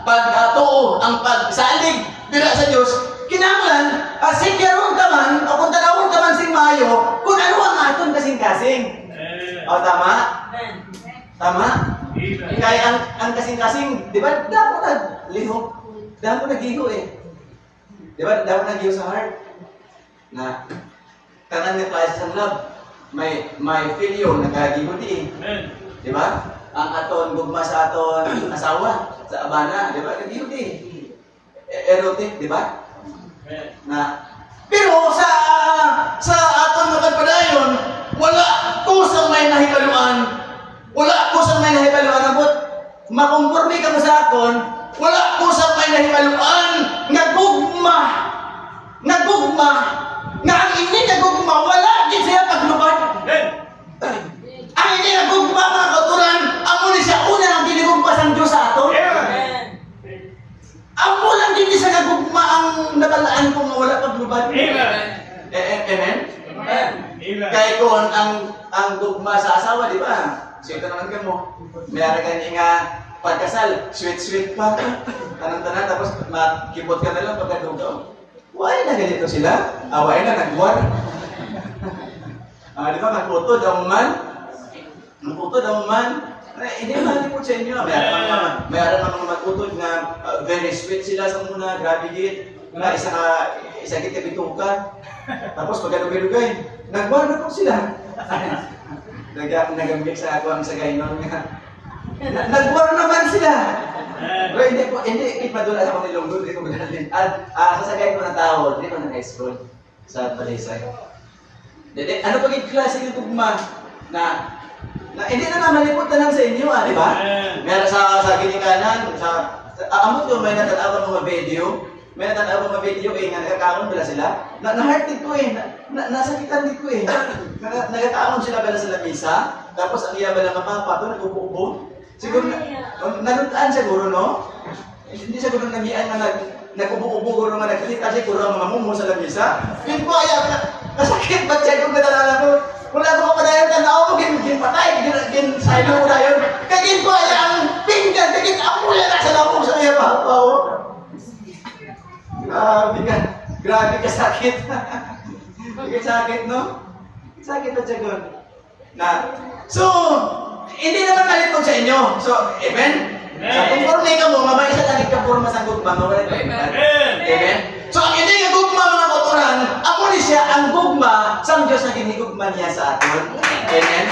pagtuo, ang pagsalig dira sa Dios, kinahanglan sigyaron ka man o kung tanawon ka man sing maayo kung ano ang aton kasing-kasing. O tama? Tama? Kay ang kasing-kasing, di ba, dapat nagliho. Dapat nagiho Di ba, dapat nagiho sa heart. Na tanan nga klase sa love, may filyo nagagiho di. Di ba? Ang aton gugma sa aton asawa sa abana, di ba? Nagiho di. Erotic, di ba? Pero sa aton nga pagpadayon, wala kusang may nahibaluan. Wala kusang may nahibaluan. Abot, makomporme ka mo sa aton, wala kusang may nahibaluan. Nagugma. Nga ang ini nagugma, wala din siya paglubad. Ang ini nagugma mga kauturan, amo ni siya una ang ginigugma sa Diyos sa aton. Amo lang din siya nagugma ang nabalaan kung wala paglubad. Amen? Kaya kung ang dugma sa asawa, di ba? Sweet naman ka mo. Mayara ka niya nga pagkasal, sweet pa. Tanang-tanang, tapos makibot ka na lang pagkadugaw. Why na ganito sila? Away na, nagwar. Di ba, magputo daw man? Hindi man po sa inyo. Mayara mga magputo na very sweet sila sa muna, grabe git. Isa git kabituka. Tapos pagkadugay-dugay, nagwar na po sila. Nagambik sa ako ang sagay nun nga. Nagwar naman sila. Pero hindi ipadula ako ni Lunggo, hindi ko madalhin. Sasagay ko ng tao, hindi ko na high school sa Balisay. Ano pag klase ng tugma na hindi na malimutan lang sa inyo, di ba? Meron sa ginikanan, amot ko may natatawa mga video, nga nagkakaon pala sila. Na-heart din ko nasakitan din ko Nagkakaon sila pala sa lamisa, tapos ang iya pala mapapato, nag-upo-upo. Siguro, nanutaan siguro, no? Hindi siguro nangian na nag-upo-upo, siguro nga nagkita siguro ang mga mumo sa lamisa. Yun po, nasakit ba siya kung natalala ko? Wala ko kapadayon ka na ako, patay, silo ko na yun. Kagin ko, ang pinggan, kagin ako yan, nasa lamong sa iya pa. Grabe ka sakit. Sakit, no? Sakit na siya So, hindi naman nalipod sa inyo. So, amen? Sa conforme ka mo, mabay sa tanig ka puro masanggot ba? Amen? So, ang hindi nga gugma mga kotoran, ako ni siya ang gugma sa Diyos na ginigugma niya sa atin. Amen?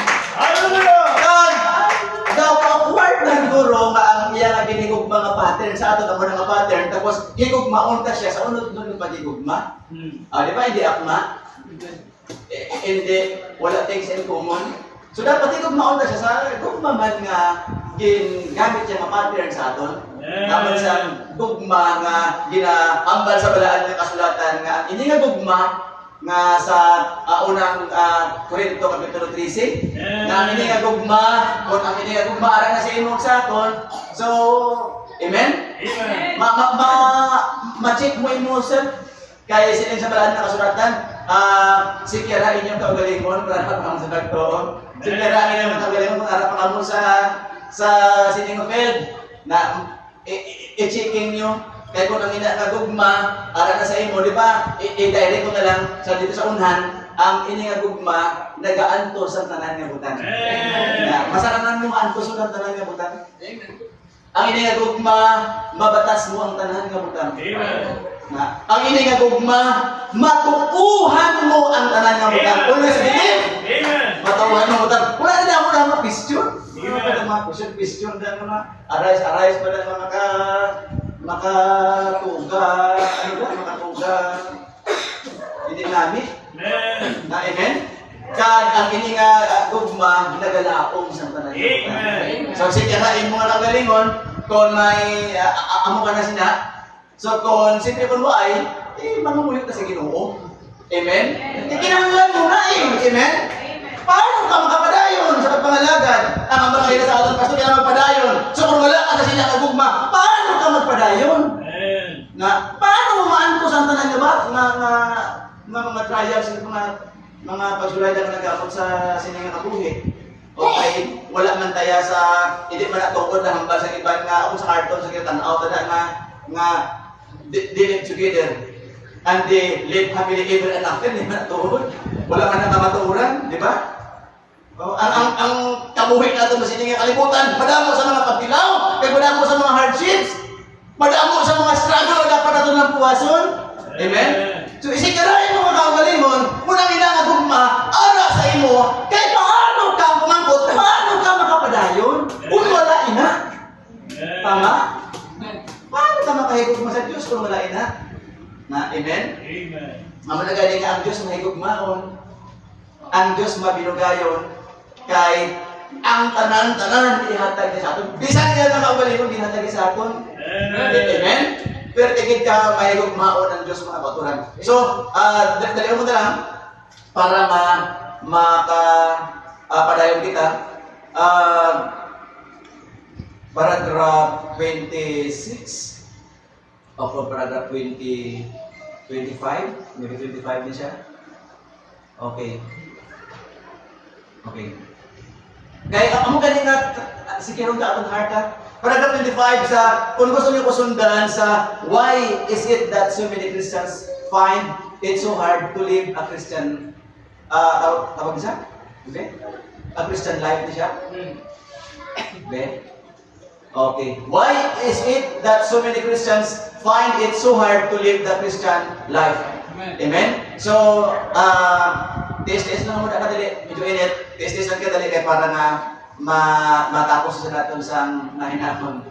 Daw awkward na guro nga ang iya nga ginigugma nga pattern sa aton ang nga pattern, tapos higugmaon ta siya sa unod-unod pa higugma. Di ba hindi akma? Hindi, wala things in common. So dapat higugmaon ta siya sa gugma man nga gingamit siya nga pattern sa aton. Dapat sa gugma nga ginahambal sa balaan nga kasulatan nga hindi nga gugma nga sa unang Korinto Kapitulo 13 na hindi nga gugma kung ang hindi nga gugma ara na sa imong sa aton. So, amen? Ma-check mo yourself kaya sining sa balaan nga kasulatan. Sikirain yung kaugalingon para pang sa dagto. Sikirain yung kaugalingon para pang sa sining field na i-checking nyo. Kaya kung ang inagugma, ara na sa imo, di ba? I-direct ko na lang sa dito sa unhan, ang inagugma, nag-aantos ang tanan nga butan. Masaranan mo aantos ang tanan nga butan. Ang inagugma, mabatas mo ang tanan nga butan. Ang inagugma, matuuhan mo ang tanan nga butan. Always believe. Matuuhan mo butan. Wala na ako na question. Wala na question dan mga arise pa na makatuga, hindi namin. Amen? Kag ang ini nga gugma, nagalaong sa tanan. So, sikirain mo nga kagalingon, kung may, amo ka na sina, so kung simple kung waay, mangungulit na sa Ginoo. Amen? Kinahanglan mo na Amen? Paano ka makapadayon sa pagpangalagad? Ang mga sa aton pastor kaya magpadayon. So kung wala ka sa siya kagugma, paano ka magpadayon? Paano mo maantos ang tanan nga ba? Mga trials, mga pagsulay na nag-aapot sa sininga kabuhi. Okay, wala man taya sa, hindi man natungkod na hambal sa iban nga, ako sa carton, sa kitanaw, tada nga, they live together. And they live happily ever and after, hindi man natungkod. Wala man na kamaturan, di ba? Ang kabuhi natin na sininga kalimutan, madamo sa mga pagdilaw, kaya madamo sa mga hardships, madamo sa mga struggle na dapat natin ng puwason. Amen? So isikarain mo mga kaugalingon, munang inangagugma, ara sa imo, kay paano ka pumangkot, paano ka makapadayon, kung wala ina. Tama? Paano ka makahigugma sa Diyos kung wala ina? Amen? Amen. Mamalagay nga ang Diyos mahigugmaon, ang Diyos mabinugayon, kay ang tanan-tanan ihatag niya sa aton. Bisan niya na kaugalingon, ihatag niya sa aton. Amen? Pero tingin ka mahigugmaon ang Diyos mga katuran. So, dalihan mo na lang para makapadayon kita. Paragraph 26 o paragraph 25, maybe 25 na siya. Okay. Kaya amo ganing nga sikirong ka atong heart ha. Paragraph 25 sa kung gusto niyo kusundan sa why is it that so many Christians find it so hard to live a Christian tawag siya? Okay? A Christian life na siya? Okay? Okay. Why is it that so many Christians find it so hard to live the Christian life? Amen? So, tiis-tiis lang muna kadali. Medyo init. Tiis-tiis lang kadali kaya para nga matapos sa natin sa nahinapon.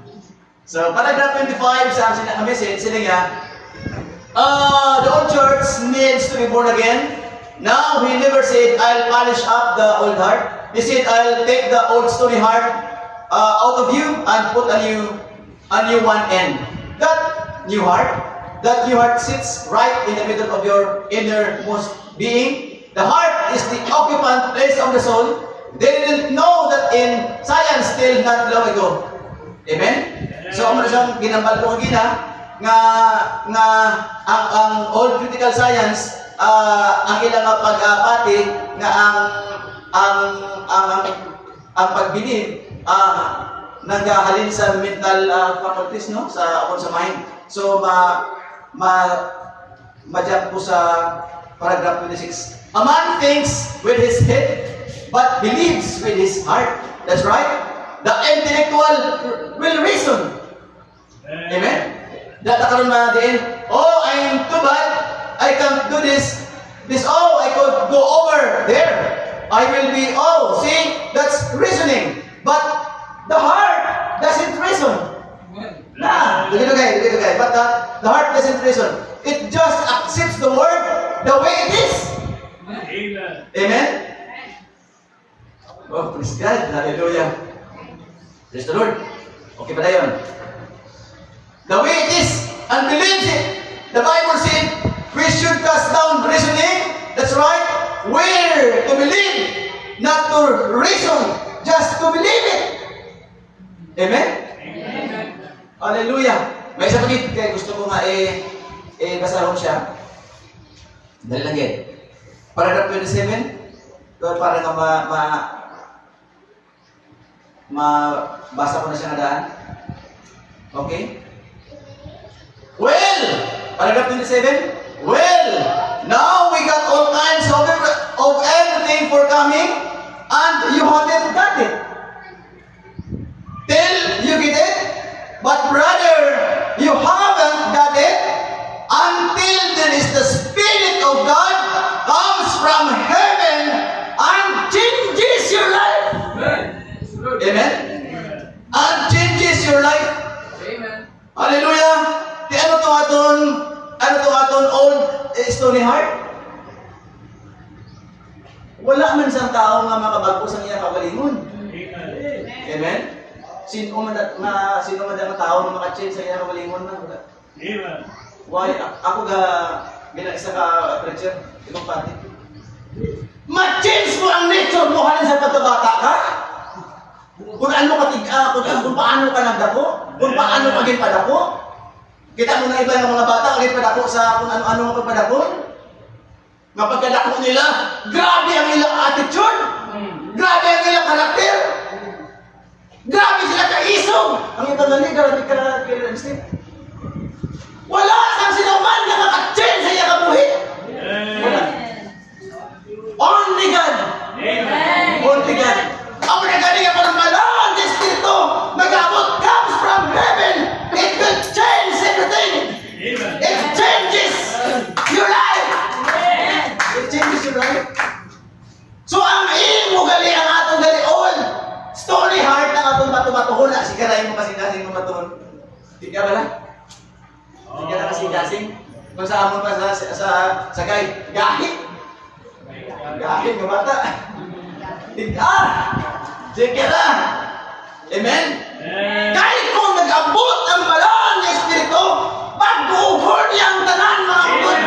So, paragraph 25 sa message, sila nga, the old church needs to be born again. Now, he never said, I'll polish up the old heart. He said, I'll take the old stony heart out of you and put a new one in. That new heart sits right in the middle of your innermost being. The heart is the occupant place of the soul. They didn't know that in science still not long ago. Amen? So, ang siyang ginambal ko nga ang old critical science, ang ilang pag-apati nga ang pagbilib nagahalin sa mental faculties, no, sa mind. So ma-jump po sa paragraph 26. A man thinks with his head but believes with his heart. That's right. The intellectual will reason. Amen. Karon na din, oh, I'm too bad. I can't do this. Oh, I could go over there. I will be, oh, see, that's reasoning. But the heart doesn't reason. Nah, dito guys. But the heart doesn't reason. It just accepts the word the way it is. Amen. Amen? Oh, praise God. Hallelujah. Praise the Lord. Okay pa na yun? The way it is and believes it. The Bible said we should cast down reasoning. That's right. We're to believe, not to reason, just to believe it. Amen? Amen. Hallelujah. May isa pagit, kaya gusto ko nga basahon siya. Dali lang yan. Paragraph 27. Para nga mabasa ko na siya na daan. Okay? Well, paragraph 27. Well, now we got all kinds of everything for coming, and you haven't got it. Till you get it, but brother, you haven't got it until there is the Spirit of God comes from heaven and changes your life. Amen? And changes your life. Amen. Hallelujah! Di ano to aton old stony heart? Wala man isang tao nga makabagpo sa iya kagalingon. Amen. Amen? Sino man ang tao na maka-change sa iya kagalingon na? Wala. Amen. Why? Ako isa ka preacher, ibang pati. Ma-change mo ang nature mo halin sa pagkabata ka? Kung paano ka nagdako, kung paano ka ginpadako. Kita mo na iba ng mga bata, ginpadako sa kung ano-ano ang pagpadako. Nga pagkadako nila, grabe ang ilang attitude, grabe ang ilang karakter, grabe sila kaisog. Ang ibang gali, grabe ka wala sang sinuman na maka-change sa iya kabuhi. Wala. Only God. Amen. Only God. Ang nagaling ang panamalaan ng Espiritu, mag-abot comes from heaven. It will change everything. Amen. It changes your life. It changes your life. So ang imo gali ang atong gali all stony heart ang atong bato-batuhon na sigarahin mo kasi dasing mo batuhon. Di ka ba na? Di ka na kasi dasing. Kung sa amon pa sa gay, gahit. Gahit ng bata. Di ka. Sige na. Amen? Kahit kung nag-abot ang balaan ng Espiritu, pag-uubor niya ang tanan mga ubod.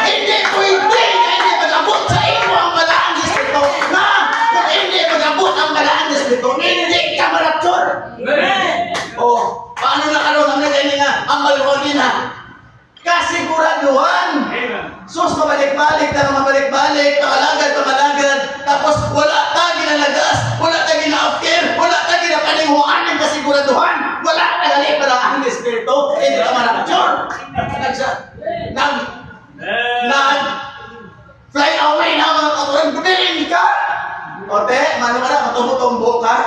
Hindi pwede na hindi mag-abot sa imo ang balaan ng Espiritu. Na, kung hindi mag-abot ang balaan ng Espiritu, hindi ka marapture. O, paano na karoon ang nagay nga ang maluwagin ha? Kasiguraduhan. Sus, mabalik-balik, pangalagad, tapos wala tagi na lagas, wala tagi na after, wala tagi na paninghuan ng kasiguraduhan, wala tagali para ang Espiritu, hindi ka manapture. Fly away na mga katulang, gumiling ka! Ote, mano ka na, matumbo-tumbo ka?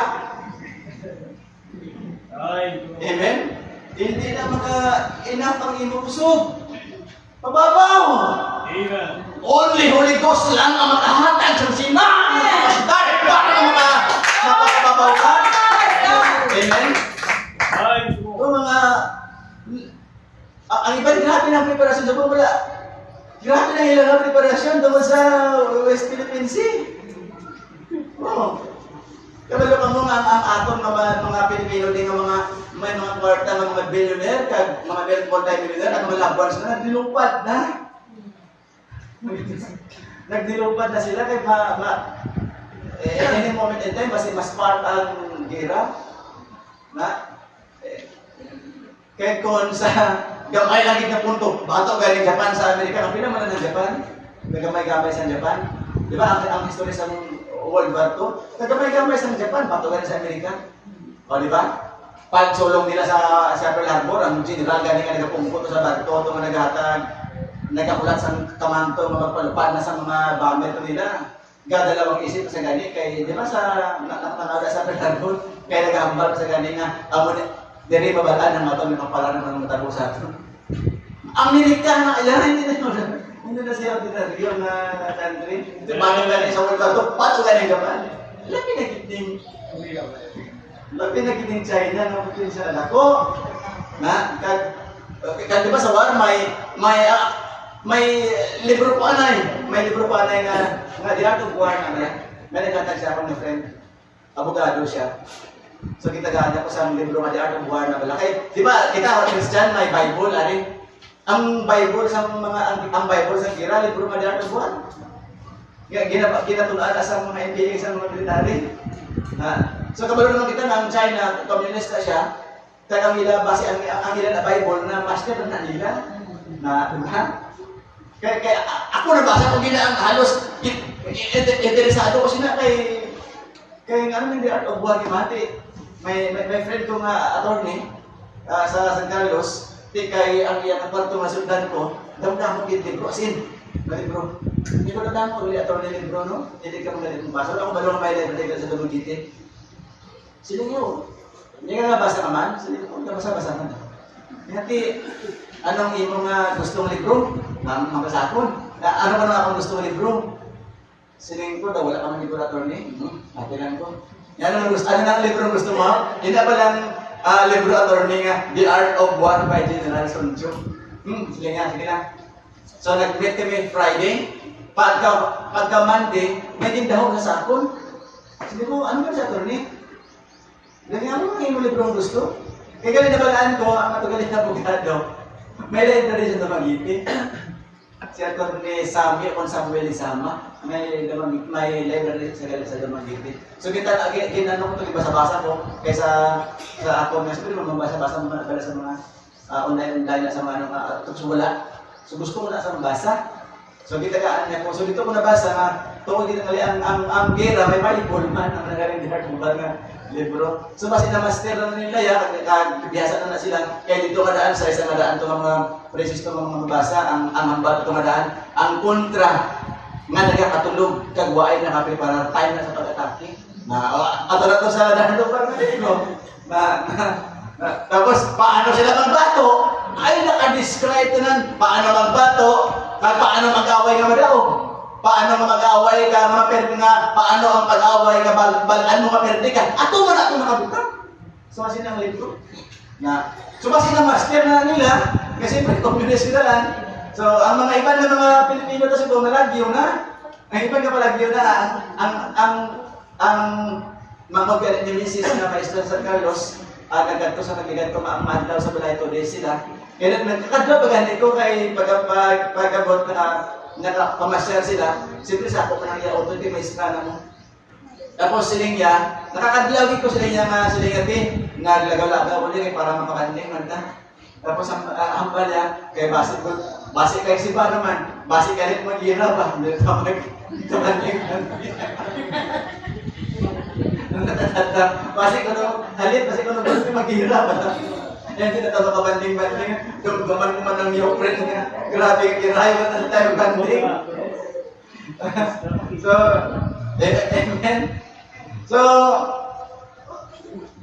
Amen? Hindi na maka-enough ang imo kusog. Pababaw! Amen. Only Holy Ghost lang ang makahatag sa sinang kapasitad para makababaw ka. Amen? Ay, O mga grabe ng preparasyon sa wala. Grabe na ilang preparasyon tungkol sa West Philippine Sea. Oh. Kabalo ka mo nga ang aton mga Pilipino din nga mga may mga kwarta nga mga billionaire kag mga multi-millionaire at mga loved ones na nagdilupad na. Nagdilupad na sila kay any moment in time kasi mas part ang gira na kaya kung sa gamay lang na punto, bato galing Japan sa Amerika, ang pinamalan ng Japan, nagamay-gamay sa Japan. Di ba, ang history sa World War II, nagamay-gamay sa Japan, bato galing sa Amerika. O, di ba? Pagsulong nila sa Pearl Harbor, ang general galing nga nagapungkot sa bato, ito mga naghatag, nagakulat sa kamanto, mga palupad na sa mga bomber ko nila. Gadalawang isip sa gani, kay, di ba, sa nakatanaw sa Pearl Harbor, kaya nagahambal sa gani nga, diri babalaan ng matong ng palaran ng matabo sa ato. Amerika na ilan hindi na siya tinariyo na country. Di ba nga sa World War II, pato ka ng Japan. Labi na kiting China na putin sa lako. Na kag di ba sa war may libro pa anay. May libro pa anay nga di ato war na. May nagtatag siya akong friend. Abogado siya. So kita gana ko sa libro nga di Art of War na bala. Kaya, di ba, kita Christian may Bible, ari? Ang Bible sa ang Bible sa gira, libro nga di Art of War. Ginatulaan sa mga NPA sa mga military. So kabalo naman kita ng China, communist na siya, tagang nila base ang ila na Bible na master na nila. Kaya ako nabasa ko gina ang halos interesado ko sila kay ano hindi Art of War ni Mati. May friend ko nga attorney sa San Carlos, kay ang iyang kwarto nga sundan ko, damdam mo kiti bro, asin, bro. Hindi ko damdam mo, uli attorney libro, no? Hindi ka magalit mong basa. Ako balong may library ka sa Dumong Kiti. Sino nyo? Hindi ka nga basa naman? Sino ko nga basa-basa naman? Ngati, anong imong gustong libro? Mabasakon. Ano ba na akong gustong libro? Sining ko, wala ka man libro attorney. Atinan ko. Yan ang gusto. Ano na ang libro gusto mo? Hindi ba lang libro attorney nga, The Art of War by General Sun Tzu. Sige na. So nag-meet kami Friday. Pagka Monday, may tindaho sa sakon. Sige mo, ano ba sa attorney? Ganyan mo ang libro ang gusto. Kaya ganyan na balaan ko, ang matugaling na abogado. May library sa Dumaguete. Si attorney Sammy o Samuel Isama. May library sa Dumaguete. So ginano ko ito, ibasa-basa ko kaysa sa ako nga siyempre mabasa-basa mo na sa mga online na sa mga wala. So gusto ko na sa mabasa. So gitagaan niya ko. So dito ko nabasa nga tungkol dito mali ang gera may Bible man ang nagaling di Art of War nga libro. So basi na master na nila ya biyasa na sila. Kaya dito kadaan sa isang madaan to mga presisto mga mabasa ang hambal to madaan ang kontra nga nagakatulog kag waay nakaprepara time na sa pag-atake. Ato na to sa dahil par no. Tapos paano sila magbato? Ay naka-describe tanan paano magbato, kag paano mag-away nga madaog. Paano mag-away ka maperde nga, paano ang pag-away nga balaan mo maperde ka. Ato man ato nakabutang. So kasi nang libro. So kasi na master na nila kasi pre-communist sila lang. So, ang mga iba na mga Pilipino to siguro malagyo na. Ang iba nga palagyo na ang mga galit ni Mrs. na Maestro San Carlos nagganto sa nagiganto maamad daw sa balay to day sila. Kaya nagkakadlaw bagani ko kay pagabot na nakapamasyal sila. Siyempre sa ako pa nang auto di may iskana mo. Tapos siling ya, nakakadlaw ko siling ya nga siling ati naglagaw-lagaw ulit para mapakanding nanta. Tapos ang hambal niya, kay base kay siba naman, base ka rin mag-ira ba? Dito mag-tumanding. Base ko nung halit, base ko nung gusto mag-ira ba? Yan tinatawag ka banding-banding, dumgaman ko man ng Ukraine nga. Grabe yung kiray mo na tayo banding. So, amen. So,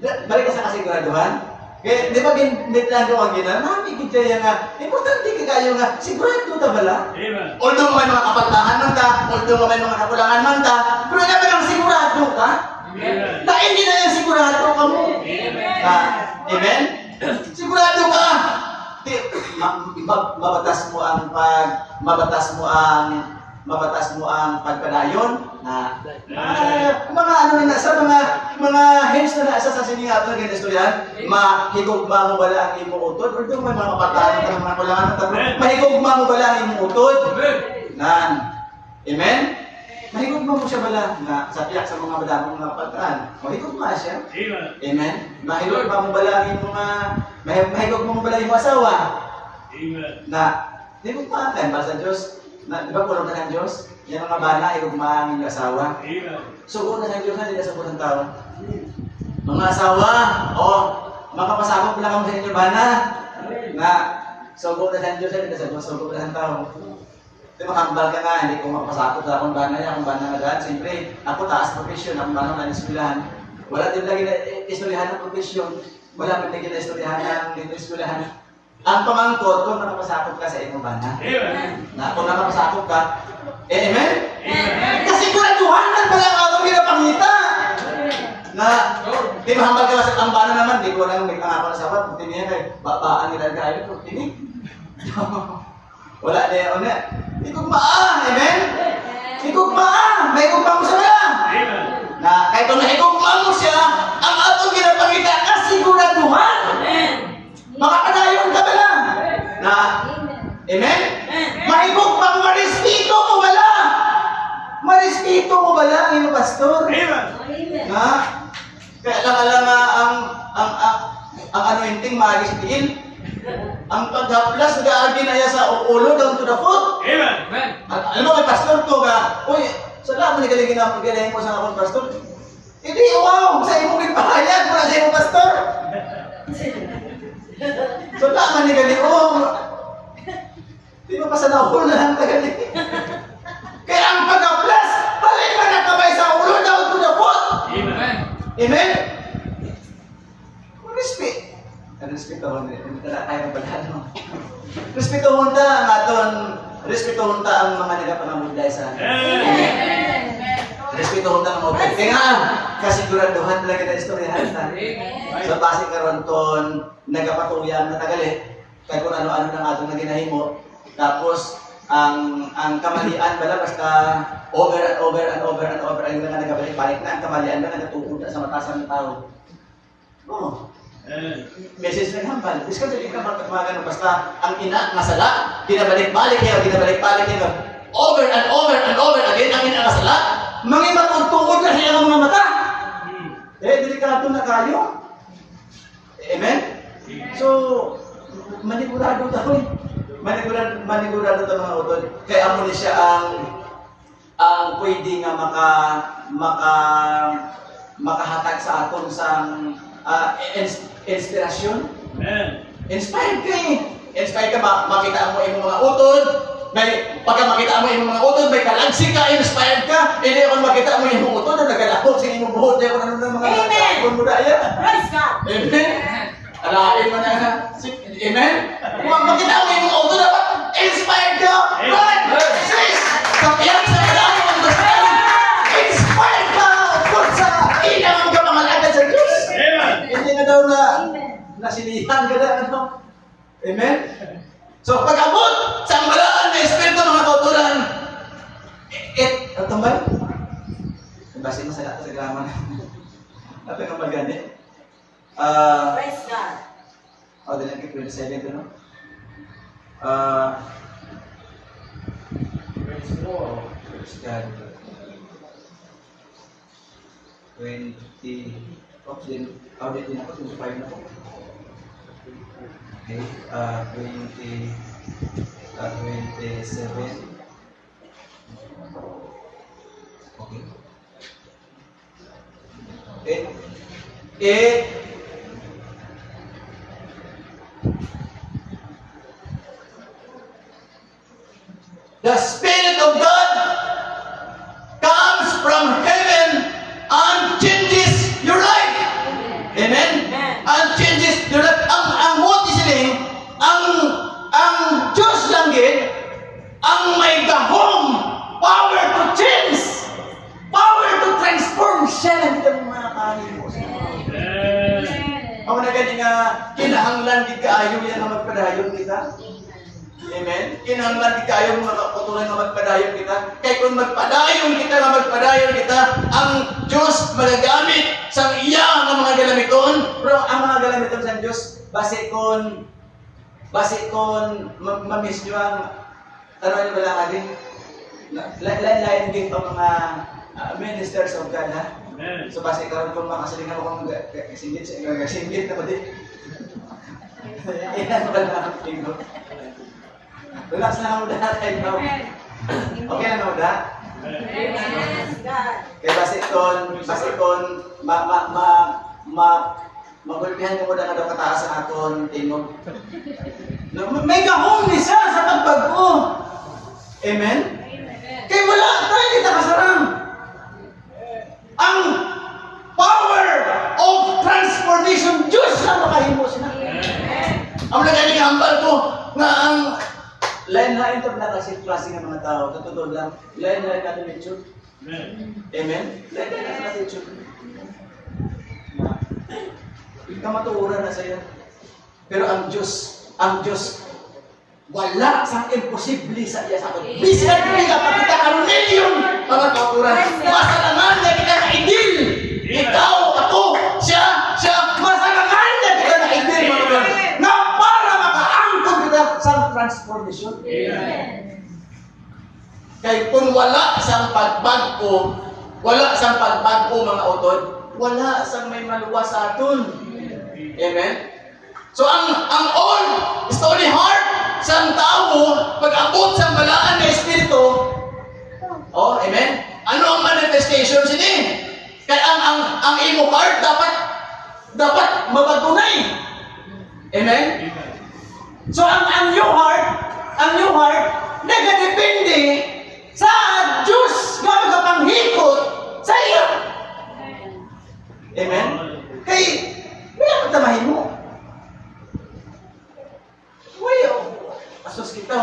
balik ka sa kasiguraduhan. Kaya, di ba binitlan ko ang gina? Nakikita niya nga, importante ka kayo nga, sigurado ta bala? Amen. Although may mga kapagtahan man ta, although may mga kakulangan man ta, pero nga ba lang sigurado ka? Amen. Dahil hindi na yung sigurado ka mo. Amen. Amen? Sigurado ka! mabatas mo ang pagpadayon na mga ano na sa mga hints na nasa sa siningato ng istoryan, mahigugma mo bala ang imong utod or doon may mga mapatalo ka ng mga kulangan tatlo, mahigugma mo bala ang imong utod. Nan. Amen? Mahigugma mo siya bala na sa tiyak sa mga badamong mga pagkaan. Mahigugma siya. Amen? Mahigugma mo bala ang imong mahigugma mo bala ang imong asawa. Na mahigugma ka ba sa Diyos? Na, di ba puro na ng Diyos? Yan mga bana, igugma ang inyong asawa. Sugo na ng Diyos na, hindi na sa purang tao. Mga asawa, makapasakop lang kamo sa inyong bana. Na, sugo na ng Diyos na, hindi na sa Diyos, sugo na ng tao. Di makambal ka nga, hindi ko mapasakop sa akong bana niya, akong bana nga daan. Siyempre, ako taas profesyon, akong bana na eskwelahan. Wala din lagi na istoryahan ng profesyon. Wala din lagi na istoryahan ng dito eskwelahan. Ang pamangkot, kung nakapasakop ka sa iyong bana, na kung nakapasakop ka, amen? Kasi kuraduhanan pala ang atong pinapangita. Na, di mahambal ka sa ang bana naman, di ko lang may pangako na sabat, kung tinihan kayo, babaan nila kayo, kung tinig. Wala na yun na. Igugmaan, amen? Igugmaan, may igugma mo sa wala. Na, kahit kung naigugma mo siya, ang atong pinapangita, kasiguraduhan. Makakadayon ka ba lang? Na, amen? Mahigugma mo, marespeto mo ba lang? Marespeto mo ba lang, ino pastor? Na, kaya lang alam nga ang anointing maagis tiin. Ang paghaplas, nag-aagi na sa ulo down to the foot. Alam mo, may pastor ko ka, uy, salamat ni galing mo sa akong pastor. Hindi, wow, sa imong ipahayag mo na sa imong pastor. So, tama ni galing, di ba pa sa naul na lang tagaling? Kaya ang pag-aplas, balik ka na kamay sa ulo down to the foot. Amen? Respect. Respetohon din. Wala tayong balano. Respetohon ta ang aton, respetohon ta ang mga nagapangamuday sa atin. Respetohon ta ang mga utod. Kaya nga, kasiguraduhan talaga na istoryahan ta. Sa base karon ton nagapatuyan na tagali. Kaya kung ano-ano nang atong naginahimo. Tapos, ang kamalian bala basta over and over and over and over ang nga nagabalik-balik na ang kamalian na nagatuod na sa matasan ng tao. Message na hambal. Discount hindi ka magkakamagan basta ang ina nga sala, ginabalik-balik niya, over and over and over again ang ina nga sala, matutungod na siya ng mga mata. Delikado na kayo. Amen? So, manigurado tayo. Manigurado tayo mga utod. Kaya amo ni siya ang pwede nga makahatag sa aton sang inspirasyon. Inspired ka eh. Inspired ka, makita mo yung mga utod. Pagka makita mo yung mga utod, may kalagsi ka, inspired ka. Hindi ako makita mo yung mga utod, nagalakot sa inyong buhod. Hindi ako ng mga kalakon mo daya. Praise God. Amen? Alain mo na. Amen? Kung makita mo yung mga utod, dapat inspired ka. Right? Sis! Kapiyak sa malalim ang dasal. Inspired ka. Kung sa ilang ka mangalagad sa Diyos. Hindi nga daw na nasilihan ka na, ano? Amen? So, pag-abot sa ambalaan na espiritu mga kautulan, ano tambay? Basi mo sa grammar. Apa yung pag-gani? Praise God. Dilan ka 27 ito, no? Praise God. 20, din ako, 25 na po. Okay, 27. Okay. 8. The Spirit of God comes from heaven and changes your life. Amen? And changes your life. Ang what is it? Ang Diyos lang gid ang may gahom, power to change, power to transform siya lang dito mga kanimo. Ako na gani nga kinahanglan di kaayo yan na magpadayon kita. Amen? Kinahanglan di kayo mga kaputulan nga magpadayon kita. Kaya kung magpadayon kita, ang Diyos magagamit sa iya ng mga galamiton. Pero ang mga galamiton sa Diyos, base kon mamiss nyo ang tanong nyo ba lang agin? Lain-lain din pa mga ministers of God, ha? So base karon kung makasalingan ko kung gasinggit na ba din? Ilan ba na ang tingko? Relax na ako dahil tayo. Okay na ako dahil? Praise God. Kaya base kon magulpihan ko na kada kataas ang aton tingog. May gahong ni siya sa pagbago. Amen? Kaya wala tayo kita kasarang. Ang power of transformation Diyos na makahimo siya. Ang nagaling hambal ko na ang lain-lain ito na kasi klase ng mga tao. Totoo lang, lain-lain natin yung truth. Amen? Lain-lain natin natin yung truth. Kamatuuran na sa'yo. Pero ang Diyos, wala sang imposible sa iya sa atin. Bisan nila pakita karon milyon mga kauturan. Masalangan na kita na idil. Ikaw, ako, siya, masalangan na kita na idil mga kauturan. Na para makaangkot kita sa transformation. Kaya kung wala sang pagbago mga utod, wala sang may maluwas sa aton. Amen? So ang all story heart sa tao pag-abot sa balaan ng Espiritu, oh, amen? Ano ang manifestation sini? Kaya ang imo heart dapat mabagunay. Amen? So ang new heart nagadepende sa Diyos nga magapanghikot sa iyo. Amen? Kay wala ka tamahin mo. Asos kita,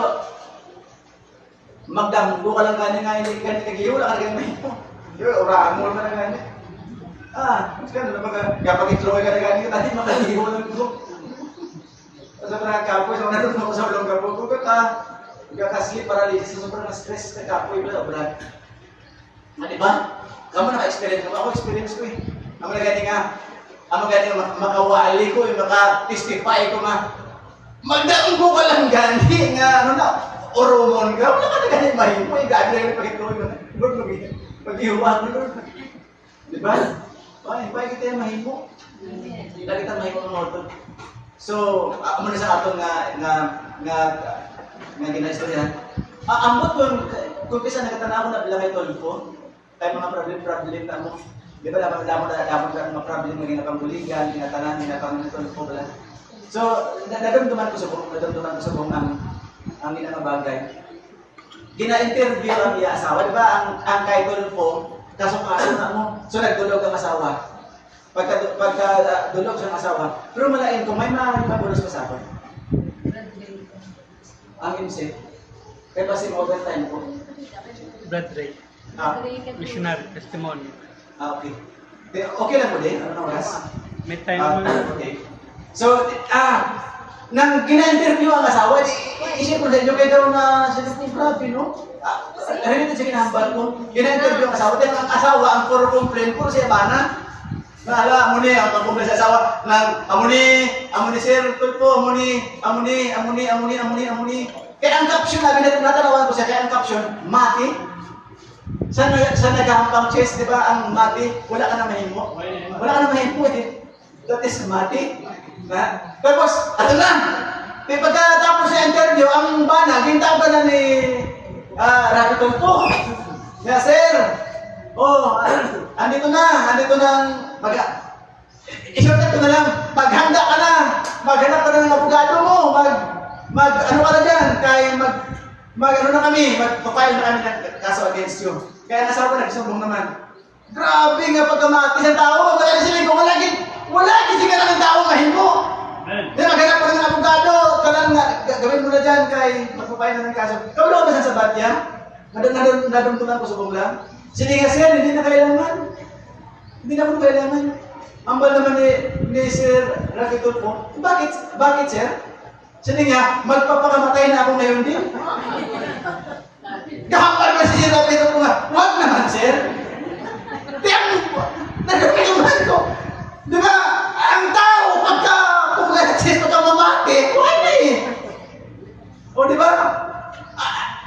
magdamgo ka lang gani kagiyo, wala ka lang mahimo. Uraan mo naman gani. Mas ka naman kapag itloy ka gani ka, tadi makagiyo lang ko. Sa mga kapoy, sa mga natutulong sa ulong kapoy, kung ka-sleep paralysis, sobrang na-stress ka kapoy, wala. Diba? Kamu naka-experience mo, ako experience ko eh. Ang gani nga makawali ko, maka-testify ko nga, magdaong ko ka lang gani nga, oromon ka, wala ka na gani mahimo, gani lang yung pagkituloy mo, Lord, mag-iwan mo, Lord. Diba? Ipay kita yung mahimo. Lagi kita mahimo ng orto. So, muna sa ato nga ginaistorya. Ambot kung kisa nagatanaw ko na bilang kay Tolfo, kay mga problem na mo. Di ba dapat ka mga problem na ginapangguligan, ginatanan ng Tolfo pala. So, nadamduman ko sa buong ang ginamabagay. Gina-interview ang iya asawa. Di ba ang kay Tolfo, kasong-kaso na mo. So, nagdulog ang asawa. Pagka dulog siyang asawa. Pero malain ko, may mabulos pa sa akin. Ang MC. Kaya pa si overtime ko. Brad Ray. Missionary testimony. Okay. Okay lang po din? Ano na oras? May time naman. Okay. So, nang gina-interview ang asawa, isip ko sa inyo, kayo daw na sila kong grabe, no? Rin ito sa kinahambal ko. Gina-interview ang asawa, dahil ang asawa, ang puro complain, puro siya bana. Naala, amo ni, ang complain sa asawa, amo ni sir, tulpo, amo ni. Kaya ang caption na, natanawan ko siya, kaya ang caption, mati. Sa naghahampang chest, di ba, ang mati, wala ka na mahimo. Wala ka na mahimo, eh. That is mati. Tapos, ato na. Pagkatapos sa interview, ang bana, gintaw ka na ni Rabi Tulpo. Yeah, sir. Oh, andito na isortat ko na lang, maghanda ka na, maghanap ka na ng abogado mo, ano ka na dyan, kaya ano na kami, mag-file na kami ng kaso against you. Kaya nasawa ko, nagsumbong naman. Grabe nga pagkamati sa tao, wala sila ko, wala kasi ka lang ng tao mahimo. Di maghanap ka na ng abogado, gawin mo na dyan, kaya mag-file na ng kaso. Kawala ba sa batya? Nadumtunan ko sa bungla. Sige nga sir, hindi na kailangan. Hindi na mo kailangan. Ambal naman ni Sir Rafi Tulfo. Bakit sir? Sige nga, magpapakamatay na ako ngayon din. Kahapal ba si Sir Pedro ko nga, huwag naman, sir. Nagkakinuman ko. Di ba, ang tao, pagka pumalatsis, pagka mamati, wala na eh. O di ba,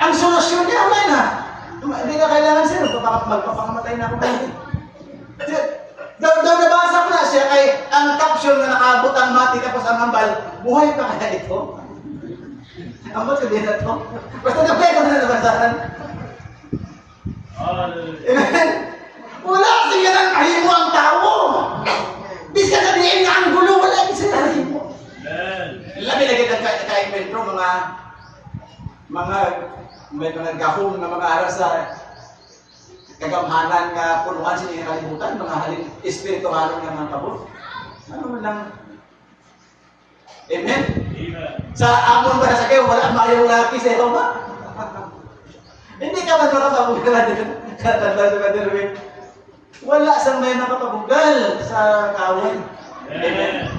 ang solusyon niya, wala na. Hindi na kailangan, sir, magpapakamatay na ako ngayon. Daw nabasa ko na siya kay ang caption na nakaabot ang mati tapos ang hambal, buhay pa kaya ito? Ambot ko din na ito. Basta na-play ko na nabasahan. Amen? Wala siya ng kahimo ang tao. Di siya sabihin nga ang gulo, wala siya ng kahimo. Labi lagi nagka-inventro may mga gahong na mga aral sa kagamhanan nga punuan sa inyong kalibutan, mga halin espirituhalong ng mga kabul. Ano man lang. Amen? Sa amon ba na sa kayo, wala mayong laki sa iyo ba? Hindi ka man makapabugal din. Katanda sa Derwin. Wala sa may makapabugal sa kawan. Amen?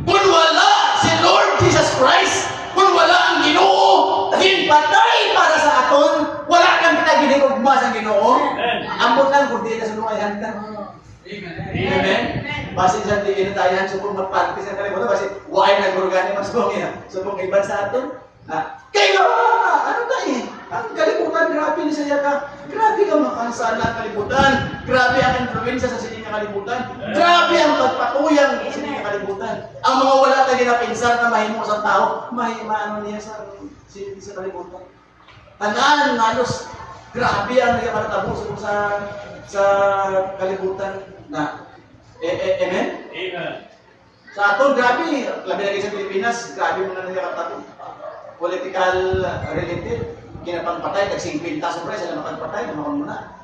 Kung wala si Lord Jesus Christ, kung wala ang Ginoo, ginpatay para sa aton, wala kang kita ginigugma sa Ginoo. Ambot lang kung di ka sulong ay handa. Amen. Basi sa di ina tayo supong magpanti sa kalimutan basi why nagorgani mas niya. Supong iban sa aton. Kayo ano tayo? Ang kalibutan grabe ni saya ka. Grabe ka makansala ang kalibutan. Grabe ang influensya sa sining kalibutan. Grabe ang pagpatuyang sa sining kalibutan. Ang mga wala tayo na pinsan na mahimo sa tao, maano niya sa sining sa kalibutan. Tanan halos grabe ang nagkakatabo sa kalibutan na amen? Amen. Sa aton, grabe. Labi lagi sa Pilipinas, grabe mo na nagkakatabo. Political related, kinapangpatay, tag-50 sobre, sila makapatay, namakon muna.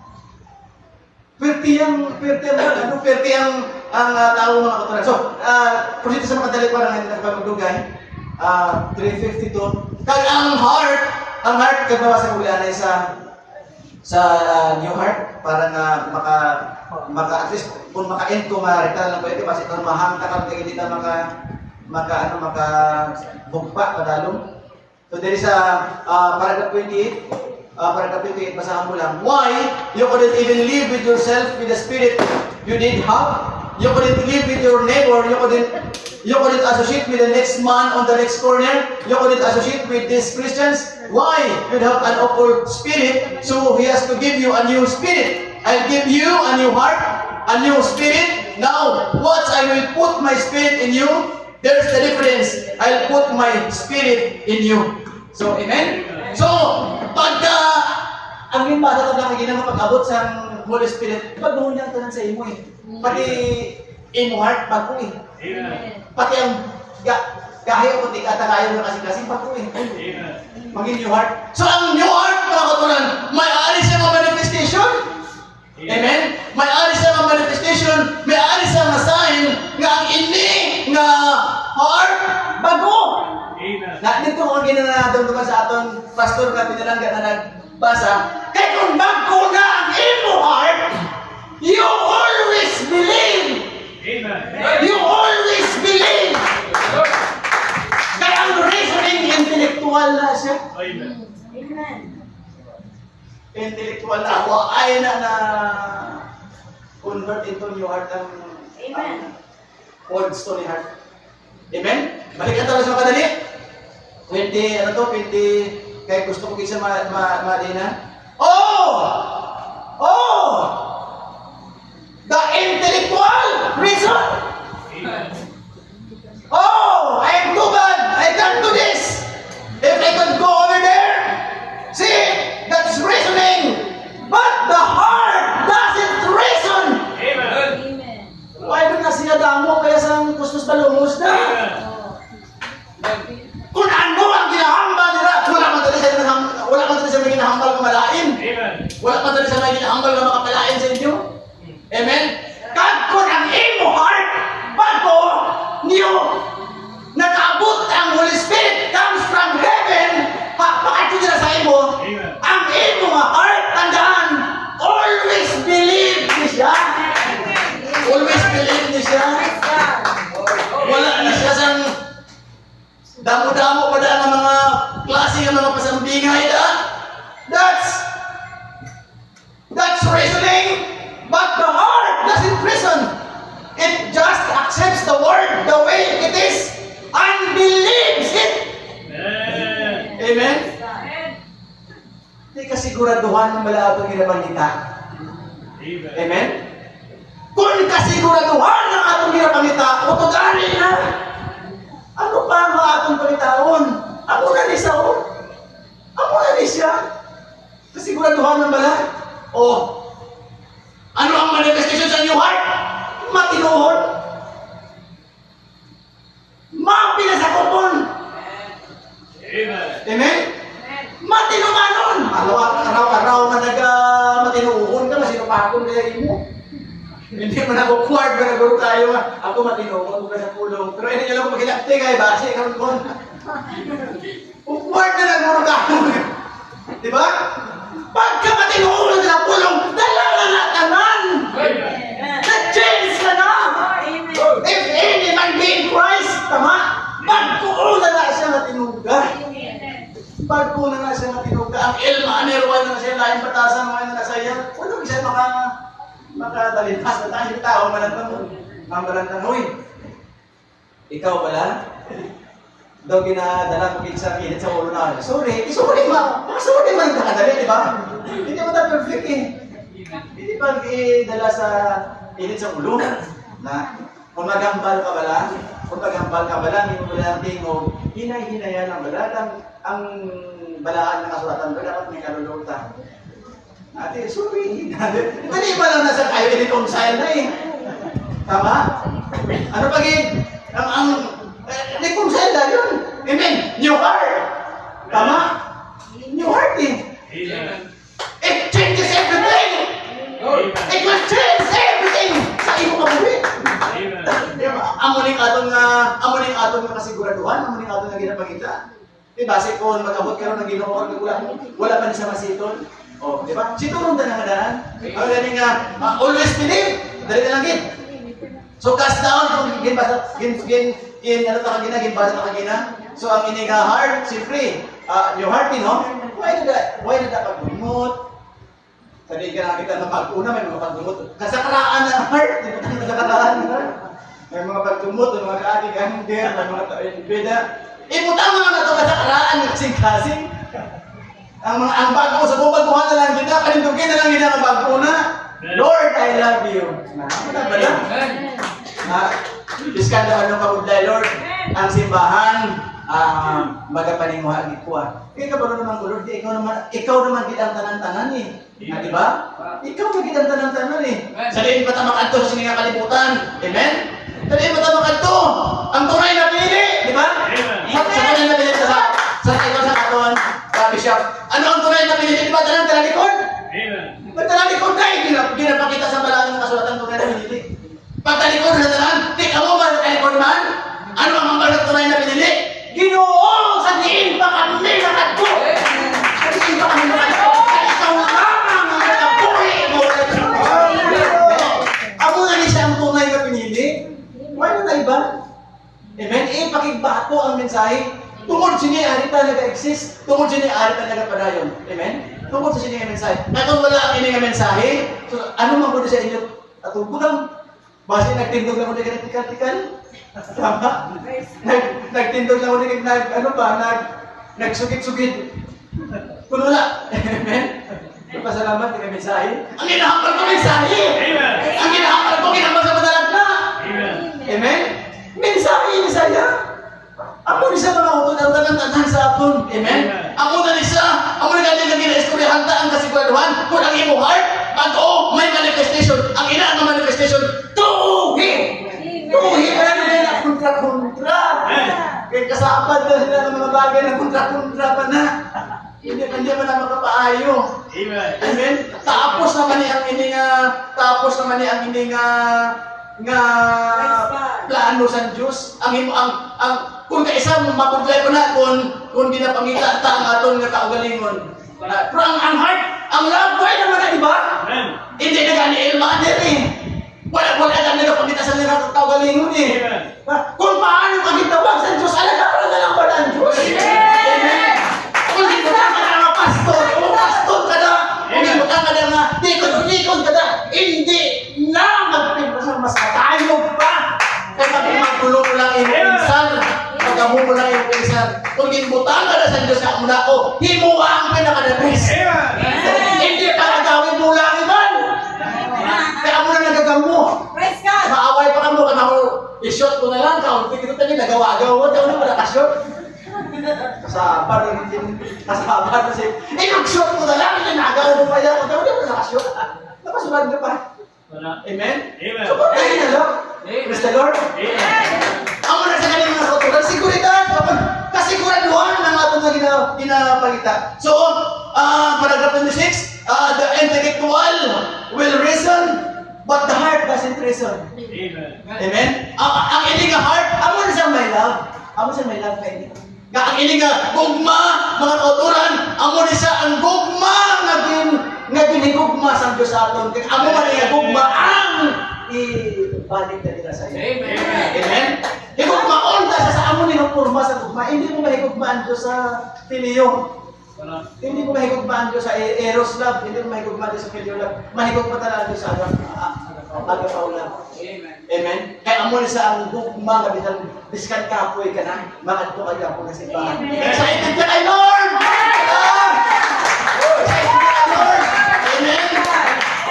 Perti ang tao mga katulan. So, proceed sa mga dali parang hindi na magdugay. 352. Kag ang heart, kagbawa sa kulian ay sa new heart para nga maka at least kung maka-end ko ma-rectal lang pwede kasi kung mahangta ka kaya hindi na maka bugpa padalong. So there is paragraph 28 basahan mo lang. Why you couldn't even live with yourself with the spirit you did have? You couldn't live with your neighbor, you couldn't associate with the next man on the next corner, you couldn't associate with these Christians. Why? You have an awful spirit, so He has to give you a new spirit. I'll give you a new heart, a new spirit. Now, watch, I will put my spirit in you. There's the difference. I'll put my spirit in you. So, amen? So, pagka ang limbasa ito lang ginang pag-abot sa Holy Spirit, pag-buhon niya ito sa imo eh. Pati imo heart, bago eh. Pati ang kahit kung di katagayon na kasing-kasing, bago eh. Maging new heart. So, ang new heart, mga katulan, may alis siya ng manifestation. Amen? May alis siya ng manifestation, may alis siya ng sign, nga ang ini, nga heart, bago. Na dito kung ginanadong naman sa aton pastor na pinalangga na nagbasa, kaya kung bago na ang imo heart, you always believe. Amen. You always believe. Kaya ang reasoning intellectual na siya. Amen. Amen. Intellectual na ako ay na convert into new heart ang Amen. old story heart. Amen? Balikan tayo sa kadali. 20, 20, kaya gusto ko kisa malina. The intellectual reason. I'm too bad. I can't do this. If I could go over there, see, that's reasoning. But the heart doesn't reason. Amen. Amen. Why doon na siya damo kaya sa kuskus balungos na? Kung ano ang ginahambal nila, wala man tayo sa may ginahambal ng malain. Amen. Wala man tayo sa may ginahambal ng makapalain sa inyo. Amen? Kag kung ang imo heart Damo-damo pa ang mga klase ng mga pasambingay da. That's reasoning, but the heart doesn't reason. It just accepts the word the way it is and believes it. Amen? Hindi kasiguraduhan ng malaabang ginapangita. Amen? Kung kasiguraduhan ng atong ginapangita, utugani na. Ano pa ang atong pangitaon? Ako na ni siya, oh. Ako na ni siya. Kasiguraduhan ng bala. O, ano ang manifestation sa inyong heart? Matinuhon. Mapinasakopon. Amen? Matinumanon. Araw-araw man matinuhon ka, masinupakon kaya mo. Hindi mo na-awkward, managuro tayo. Ako matinuhon, huwag ka sa pulong. Pero hindi nyo lang makilakti kayo, base, karon-kon. Awkward na naguro tayo. Diba? Pagka matinuhon sa pulong, dala na natanan. Na-change ka na. If any man be in Christ, tama? Pagkuuna na siya matinuga. Pagkuuna na siya matinuga. Ang ilma, anirwan na siya, laing batasan, mga na saya. Wala siya makadalipas na tayo tao, malantang, huy. Ikaw pala? Daw ginadala ko sa kilit sa ulo na. Sorry man nakadali, di ba? Hindi mo na perfect eh. Hindi pa dala sa kilit sa ulo. Na, kung magambal ka bala, hindi mo bala ang tingog, hinay-hinayan ang bala, ang balaan ng kasulatan ko, dapat may kalulutan. Ate, sorry. Hindi ba lang nasa kayo reconcile na eh. Tama? Ano pag-i? Reconcile na yun. Amen. New heart. Tama? New heart eh. It changes everything. It will change everything sa iyong kabuhi. Amuning atong nga kasiguraduhan, amuning atong nga ginapagita. Diba, kung mag-abot ka rin ng Ginoo, wala pa niya sa masiton. Oh, di ba? Situron na nga daan. Ang galing nga, always believe. Dali na lang gid. So cast down kung ginbasa kagina. So ang ini nga heart, siyempre, yung heart no? Why na pagdumot? Sabi ka nakita na pag-una, may mga pagdumot. Kasakaraan ng heart, di ba tayo kasakaraan ng heart? May mga pagdumot, may mga kaagi-gander, may mga beda. Iputang mga na ito kasakaraan ng kasing-kasing. Ang bago sa bukal buhan na lang kita, kalintugin na lang kita ang bago na. Lord, I love you. Ano ba lang? Iskanda ka nung kabudlay, Lord. Ang simbahan, magapaninguha gikuha. Kaya ka ba naman, Lord? Ikaw naman kita ang tanan-tanan eh. Diba? Ikaw na kita ang tanan-tanan eh. Saliin pa tamak ato sa sininga kalibutan. Amen? Saliin pa tamak ato. Ang tunay na pili. Diba? Sa tunay na pili sa ikaw sa katawan. Bishop, ano ang tunay na pinili? Di ba talang talalikod? Ba't talalikod na eh? Ginapakita sa balaan ng kasulatan tunay na pinili. Pag talikod na talang, di ka mo ba na talikod man? Ano ang mga tunay na pinili? Ginoo sa diin pa kami nakadto! Sa diin pa kami nakadto! Ikaw lamang ang nakabuhi mo! Ako na niya ang tunay na pinili? Wala na iba? Amen? Pakigbato ang mensahe. Tungkol siya ari talaga exist, tungkol siya ari talaga padayon. Amen? Tungkol sa siya mensahe. Kung wala ang inyong mensahe, so ano man po sa inyo, atubang, base nagtindog lang mo na tikal-tikal. Tama? Nagtindog lang mo na nagsugit-sugit. Kung wala, amen? Pasalamat ng mensahe. Ang inahampal ko mensahe! Ang inahampal ko kinambal sa madalag na! Amen? Mensahe ni saya. Ako ni sa mga utod ang tanan sa aton. Amen? Ako na ni sa, ako na galing lagi na istoryahan ta ang kasiguraduhan kung ang imo heart, pag-o, may manifestation. Ang ina ang manifestation, tuhi! Tuhi! Kaya nila na kontra-kontra. Kaya kasapad na sila ng mga bagay na kontra-kontra pa na. Hindi man na makapaayo. Amen? Tapos naman ni ang ini nga plano sa Diyos. Ang kung kaisa mapudlay ko na kung ginapangita ta ang aton nga kaugalingon. Pero ang heart, ang love boy naman na, di ba? Hindi na gani ilma eh. Wala ka nila pangita sa nila kaugalingon eh. Kung paano magitawag sa Diyos, alagara na lang ba na amo mo lang yung isa. Kung ginbutan ka na sa Diyos sa muna ko, himuha ang pinaka-the-best. Hindi para gawin mo lang iman. Kaya mo na nagagamo. Praise God. Maaway pa ka mo, kana mo, i-shot ko na lang, kaunti ko tayo, nagawa-gawa mo, tayo na nakashot. Kasabar na rin, kasabar na siya. Nag-shot ko na lang, nagawa mo pa yan, tayo na nakashot. Napasulan ka pa. Amen? Amen. So, kung tayo na lang, praise the Lord. Amo na sa kanyang mga kautugan, seguridad, kasiguraduhan ng atong na ginapagita. So, paragraph 26, the intellectual will reason, but the heart doesn't reason. Amen? Ang iling nga heart, amo na siyang may love. Amo siyang may love kay ang iling nga gugma, mga kauturan, amo na siya ang gugma nga ginigugma sa Diyos sa aton. Amo man nga gugma ang ibalik na nila sa iyo. Amen. Amen? Higugmaon ta sa amo ni purma sa gugma. Hindi mo mahigugmaan Diyos sa Filio. Hindi mo mahigugmaan Diyos sa Eros love. Hindi mo mahigugmaan Diyos sa Filio love. Mahigugma talaga Diyos sa agapaw love. Amen? Kaya amo ni sa ang gugma nga bitang biskan kapoy ka na. Makadto kayo ako na simbahan. Excited ka kay Lord! Excited ka kay Lord! Amen?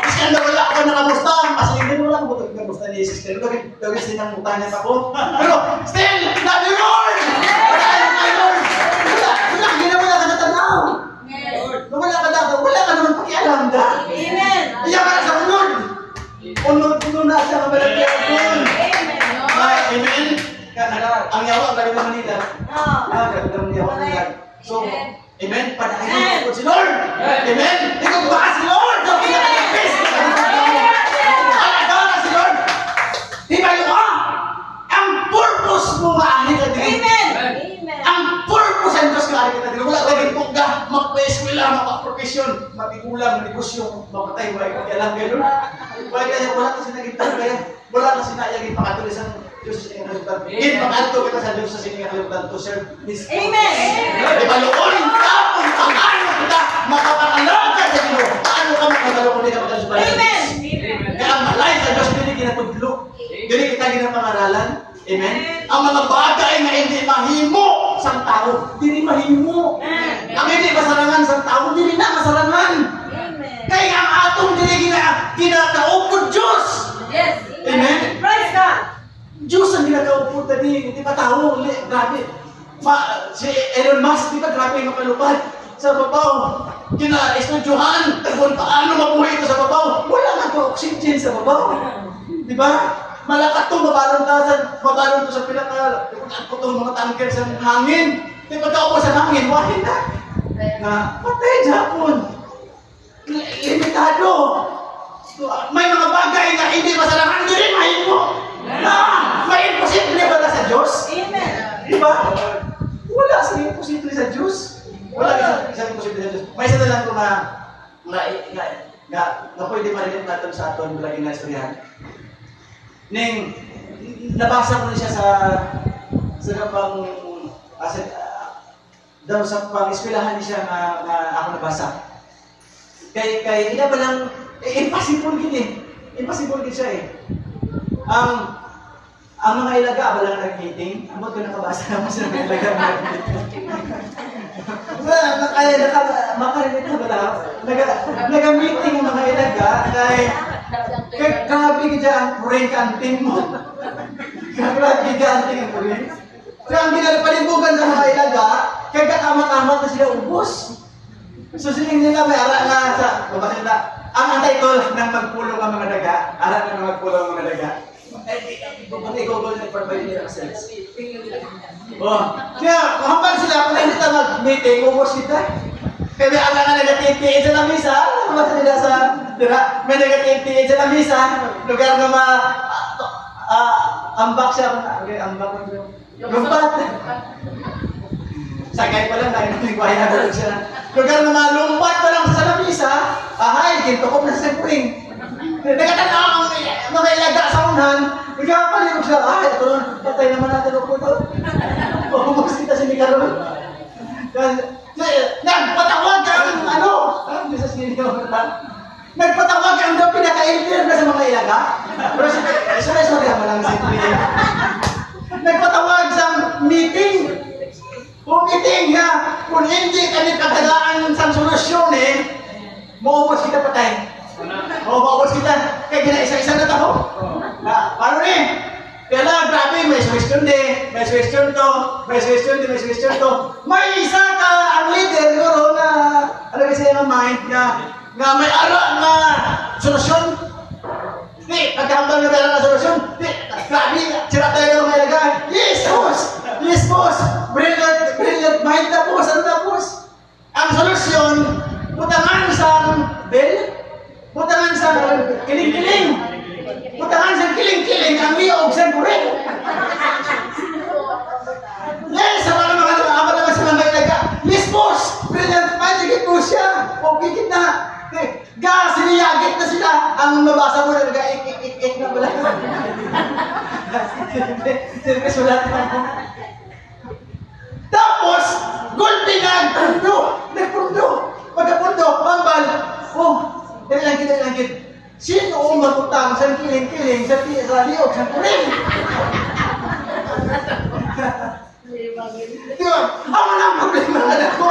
Biskan na wala ako nakamusta. Kasi hindi mo lang butog na musta ni Sister. Gawin silang mutahan ako. Pero still, love you Lord! Wala Lord! Wala, ginawa na ka natanaw. Wala ka naman pakialam da. Amen. Iyan ka na sa unod. Unod na siya kabalagyan. Amen? Ang yawa, ang galing naman nila. Galing naman yawa nila. So, amen? Padahin ko si Lord. Amen? Ikaw ba si Lord? Sa pinaka-best. Alaga ka si Lord. Hibayo ka. Ang purpose mo maaari ka din. Amen. Ang purpose ang Diyos ka kita din. Wala tayong pugga, magpa-eskwela, magpa-profesyon, matigulang, negosyo, mapatay, wala ka alam kayo. Wala kasi naging kaya. Wala kasi nayagin pakatuloy sa Diyos sa inyong kalimutan. Ipakato kita sa Diyos sa inyong kalimutan to serve His purpose. Amen. Ipaluon ka kung paano kita makapangalaga sa Diyos. Paano ka makapangalaga kita sa Diyos? Amen. Kaya ang malay sa Diyos, hindi ginapudlo. Hindi kita ginapangaralan. Amen? Ang mga bagay na hindi mahimo sa tao, hindi mahimo. Ang hindi masarangan sa tao, hindi na masarangan. Amen. Kaya ang atong hindi ginakaupod Diyos. Yes. Amen? Praise God. Diyos ang ginakaupod na di ba tao? Grabe. Si Elon Musk, di ba grabe yung makalupad sa babaw? Kina-estudyohan kung paano mabuhay ito sa babaw. Wala nga to oxygen sa babaw. Di ba? Malakat to, mabalon to sa pinaka, ko to mga tanker sa hangin. Di pagkaupo sa hangin, wahin na. Na, patay Japon. Limitado. May mga bagay na hindi masalangan, hindi rin mahimo. May imposible ba na sa Diyos? Amen. Di ba? Wala sa imposible sa Diyos. Wala sa imposible sa Diyos. May isa na lang ko na pwede marinig natin sa aton mula ginastoryahan. Ning nabasa ko na siya sa pang daw sa pang eskwelahan niya na ako nabasa. Kay ina ba lang impossible gid eh. Impossible gid siya eh. Ang mga ilaga ba lang nag-meeting? Amot ko nakabasa naman sa mga ilaga nag-meeting. Makarinig na ba lang? Nag-meeting ang mga ilaga kay grabe ka ang kuring kantin mo. Grabe ka ang kuring. Kaya ang ginalipalibugan sa mga ilaga, kaya kakamat-amat na sila ubos. So siling nila may ara nga sa, babasa nila, ang title ng magpulong ang mga daga, ara ng magpulong ang mga daga. I-google na provide nila sa sales. Kaya, kahampan sila, kung hindi tayo mag-meeting, ubos sila. Kaya may aga nga nag-88 sa lamisa, nabasa nila sa, may nag-88 sa lamisa, lugar na ambak siya, ambak mo siya. Lumpat. Sagay pa lang, dahil nagwaya na siya. Lugar na lumpat pa lang sa lamisa, ahay, kintukop na sa kuring. Nagkatanaw ang mga ilaga sa unan, nagkapalig siya, ito patay naman natin ako ito. Pagubos kita si Nicarol. Nagpatawag ang nagpatawag ang daw pinaka-elder na sa mga ilaga. Pero sorry, naman lang si Nagpatawag sa meeting Kung hindi kami katagaan sa solusyon maubos kita patay. Maubos kita. Kaya gina-isa-isa na tao. Paano Kaya lang, grabe, may question din, may question to, may question din, may question to. May isa ka, ang leader, guro na, ano kasi yung mind nga may na solusyon. Di, pagkambal na tayo na solusyon. Di, grabe, sira tayo ng mga ilagaan. Yes, boss! Yes, boss! Brilliant mind na boss, ano na boss? Ang solusyon, butangan sa bell, butangan sa kiling-kiling. Butangan sa kiling-kiling, ang liog sa kurin. Yes, sa mga sa mga ilaga. Yes, boss! Brilliant mind, higit po siya. O, higit na. Siniyagit na sila. Ang mabasa mo na ik na pala. Siyempre, sulat na. Tapos, gulpingan, nagpundo. Pagkapundo, pambal. Oh, dali-langkit. Sino ang magutang sa kiling-kiling, sa liog, sa kuring? Diba? Ako na ang problema na ko.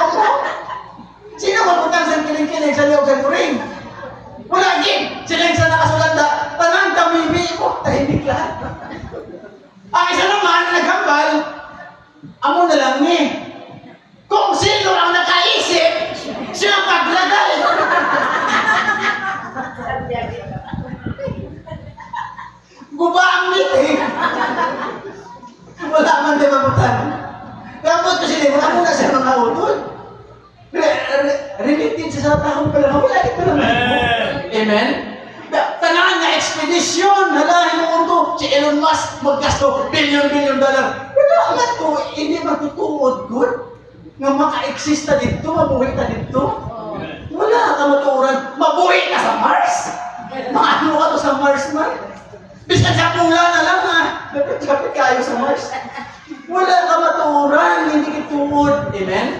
Sino magutang sa kiling-kiling, sa liog, sa kuring? Wala gig! Sila yung sa nakasulat na, tanang tamimi mo, tahimik lahat. Ang isa naman, naghambal, amo na lang kung sino ang nakaisip, siya paglagay. Guba ang meeting. Wala man din mabutan. Kapot kasi din, wala muna siya mga utol. Related siya sa taong pala. Wala ito naman. Amen? Tanaan na expedition. Halahin mo ito. Si Elon Musk maggasto billion dollar. Wala nga ito. Hindi matutuod good. Nga maka-exist na dito, mabuhay na dito. Wala ka matuuran. Mabuhay ka sa Mars. Maano ka to sa Mars man? Biskan sa pula na lang Kapit kayo sa Mars. Wala ka matuuran. Hindi kituod. Amen?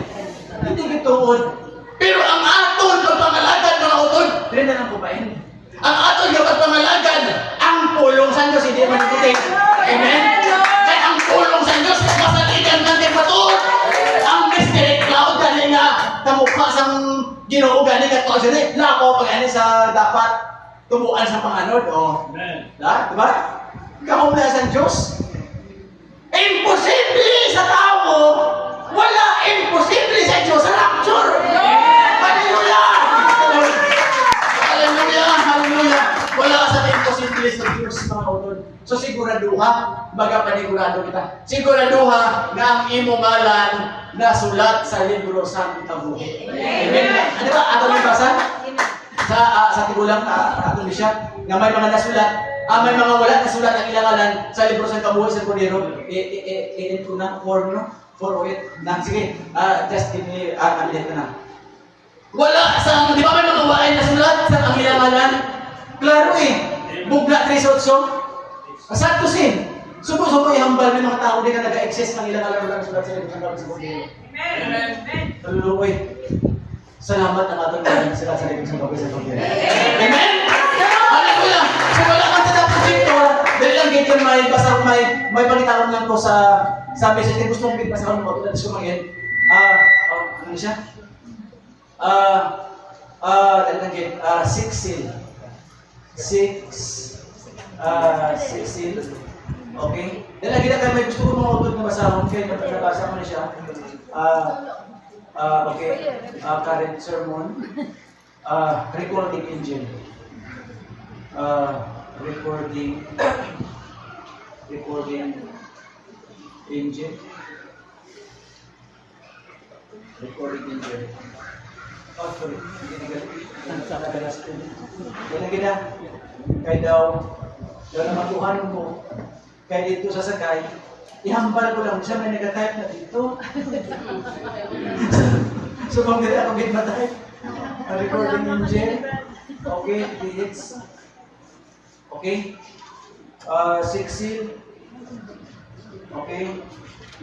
Hindi kituod. Pero ang aton pagpangalagad mga utod, rin na lang kumain. Ang aton pagpangalagad, ang pulong sa Diyos, hindi man ikutin. Amen? Kaya ang pulong sa Diyos, masaligan natin patuod. Ang mystery cloud, gani nga, kamukha sang Ginoo, gani nga, tao siya lako pag sa dapat tumuan sa panganod. Diba? Kakumula sa Diyos. Imposible sa tao, wala imposible sa Diyos sa rapture. Hallelujah! Hallelujah! Wala sa imposible sa Diyos, mga utod. So siguraduha, baga panigurado kita. Siguraduha na ang imong ngalan nasulat sa libro sa Kabuhi. Amen. Ano ba? Ato yung basa? Sa tigulang, ato ni siya, na may mga nasulat, may mga wala nasulat ang ilangalan sa libro sa Kabuhi sa Cordero. Edit ko na, 4 o 8 na. Sige, just give me, edit ko na. Wala sa, di ba may mga wala nasulat sa ang ilangalan? Klaro bugla 3:8. Sakto sin. Subo ihambal ng mga tao di ka nag-exist ng ilangalan wala nasulat sa libro sa Kabuhi sa Cordero. Amen. Kaluluoy. Salamat ang atong mga sila sa libro sa Kabuhi sa Cordero. Amen. Hallelujah! So wala kang tatapos dito, dahil lang ganyan may pagkitaon lang ko sa message na gusto mong bigpasa ko ng mga tulad sumangin. Ano siya? Dahil lang ganyan, 6 seal. 6 seal. Okay? Dahil lang ganyan, may gusto ko mga utod na basahon, kaya nabasa ko na siya. Okay. Current sermon. Recording engine. Recording engine. Oh, sorry. Kaya kita, kaya daw na matuhan ko, kaya dito sasakay, ihambal ko lang siya, may nag-type na dito. So, kung hindi ako gitmatay, recording engine. Okay, it's okay. 6 seal. Okay.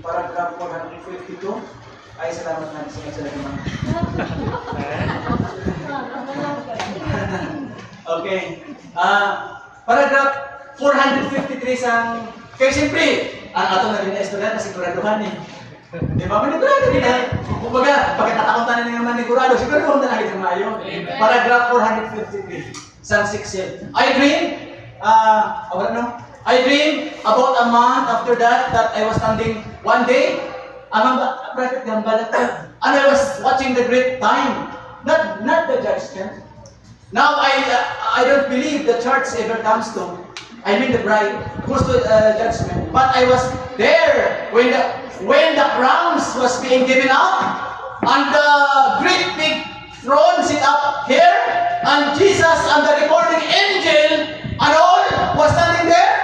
Paragraph 452. Ay, salamat na sa naman. Okay. Paragraph 453 sang kaya siyempre, ang ato na rin na istorya na siguraduhan Di ba? Manigurado nila. Kumbaga, pagkatatakot na nila manigurado, siguro na lang ito maayo. Paragraph 453. Psalm 6. I dream, I dream about a month after that I was standing one day among the private gambala, and I was watching the great time, not the judgment. Now I don't believe the church ever comes to, I mean the bride, goes to judgment. But I was there when the crowns was being given out, and the great big throne sit up here, and Jesus and the recording angel and all was standing there,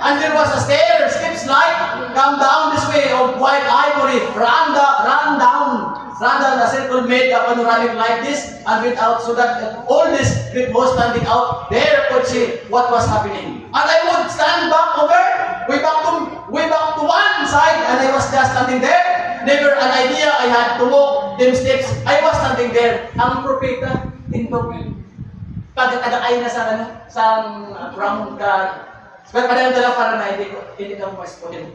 and there was a steps like come down this way of white ivory, run down a circle made a panoramic like this and went out, so that all this great host standing out there could see what was happening. And I would stand back over, way back to one side, and I was just standing there. Never an idea I had to walk them steps. I was standing there. Ang propeta, tindog. Pagkatagakay na sa round ka. Pero padayang dala para na hindi ka mas-punin.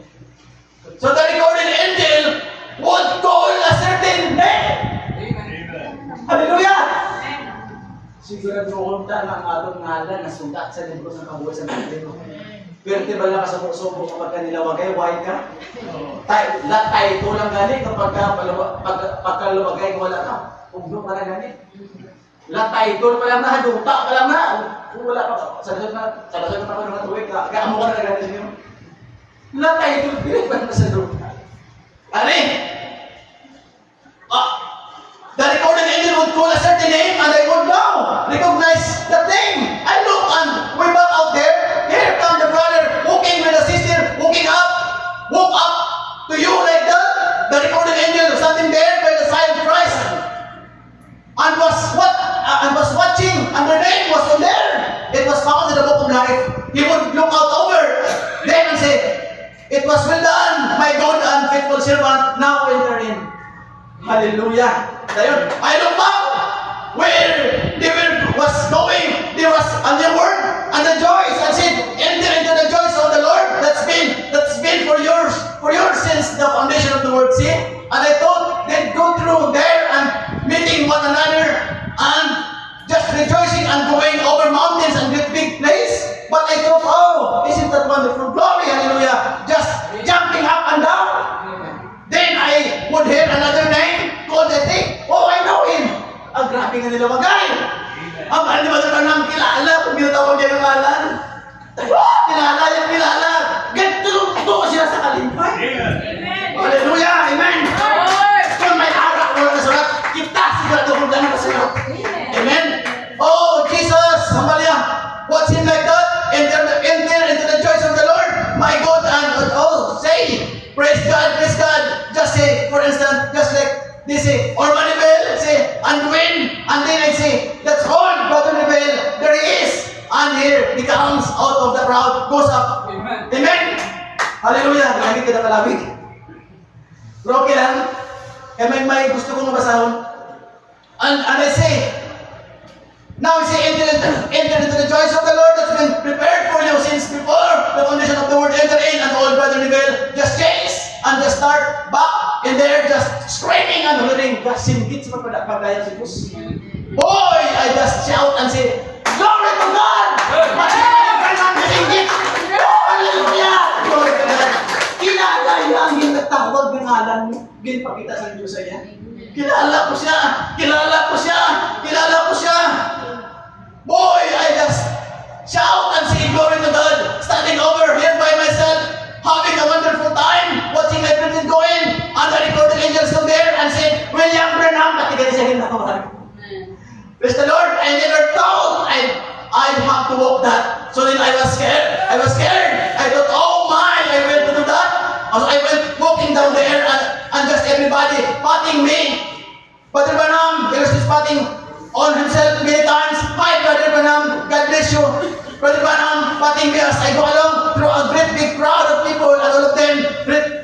So the recording angel would call a certain name. Hallelujah! Sigurado ko ta ng atong ngalan na sundat sa libro ng kabuhay sa Biblia. Pero tibal na ka sa subo kapag nilawagay, why ka? Latay ito lang gani kapag pagkalawagay wala ka. Ugno ka na gani. Latay ito pa lang na, duta pa lang na. Kung wala pa, sa lasod na pa ng tuwig, kaamo ka na gani siya. Latay ito, pilit pa na sa duta. Ani? The recording angel would call a certain name, and I would now recognize that name. I look, and way back out there, here come the brother walking with the sister, walking up, walk up to you like that. The recording angel standing there by the side of Christ, and was watching, and her name was on there. It was found in the book of life. He would look out over them and say, "It was well done, my good and faithful servant. Now enter in." Hallelujah. Ayun. I look back where they was going. There was a new word and the joys, and said, "Enter into the joys of the Lord." That's been for yours since the foundation of the world. See? And I thought they'd go through there and meeting one another and just rejoicing and going over mountains and great big place. But I thought, oh, isn't that wonderful? Glory, hallelujah. Just jumping up and down. Then I would hear another name called the thing. Oh, I know him. Ang grabe nga nila magay. Ang mahal ni Mother Branham kilala kung binatawag niya ng ngalan. Kilala. Ganito siya sa kalimpay. Hallelujah, amen. Kung may arak mo na sulat, kita sigurado kung gano'n kasulat. Amen. Oh, Jesus, Samaria, what's him like that? Enter into the joys of the Lord, my God, and say, praise God. Just say, for instance, just like they say, or Manibel, say, and when, and then I say, that's all, Brother Manibel, there he is. And here, he comes out of the crowd, goes up. Amen. Hallelujah. Lagi ka na kalawig. Pero okay lang. Kaya may gusto kong mabasahon. And I say, now I say, enter into the joys of the Lord that's been prepared for you since before the foundation of the world. Enter in, and old Brother Miguel just change and just start back in there, just screaming and hollering. Singgit sa pagpagdayan si Bus. Boy, I just shout and say, "Glory to God!" Singgit. Hallelujah! Glory to God. Kilala yung ginatawag ng ngalan mo. Ginpakita sa Diyos sa iya. Kilala ko siya. Boy, I just shout and say, "Glory to God," standing over here by myself, having a wonderful time, watching my friends going, and the recording angel stood there and said, "William Branham," natigay siya ginawag. Praise the Lord. I never thought I'd have to walk that. So then I was scared. I thought, oh my, I went to do that. So I went walking down there and just everybody patting me. Brother Branham, there's this patting on himself many times. Hi, Brother Branham, God bless you. Brother Branham patting me as I go along through a great big crowd of people, and all of them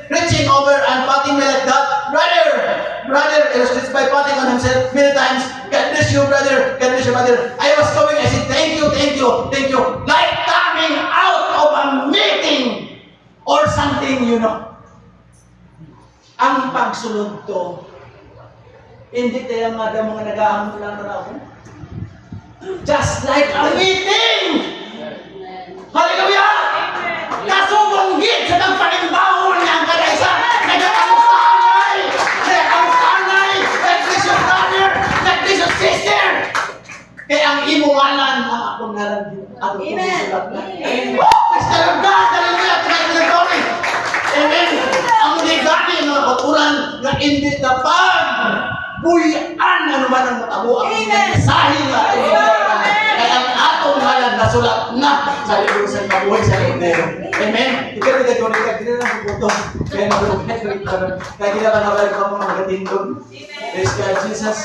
reaching over and patting me like that. Brother, it was just by patting on himself many times. God bless you, brother. God bless you, brother. I was going, I said, thank you. Like coming out of a meeting or something, you know. ang pagsulod to. Hindi tayo mga nag-aamon lang na ako. Just like a meeting! Hallelujah! Kasubonggit sa nagpanimbahon niya ang kadaysa. Nagkakamustanay! Nagkakamustanay! Nag-Christian brother! Nag-Christian sister! Kaya ang imuwalan ang akong nalang ako sulat na. Christian God! Hallelujah! Tinagpanimbahon! Amen! Ang ligani mga katuran na hindi tapag buyan ano man ang matabo ang mensahe nga kaya ang atong ngalan nasulat na sa libro sa kabuhay sa Kordero. Amen? Ikaw na gagawin ka, hindi na lang puto. Kaya nabulungan ka rin. Kaya kinabangabalik ka mga magatindon. Praise God, Jesus.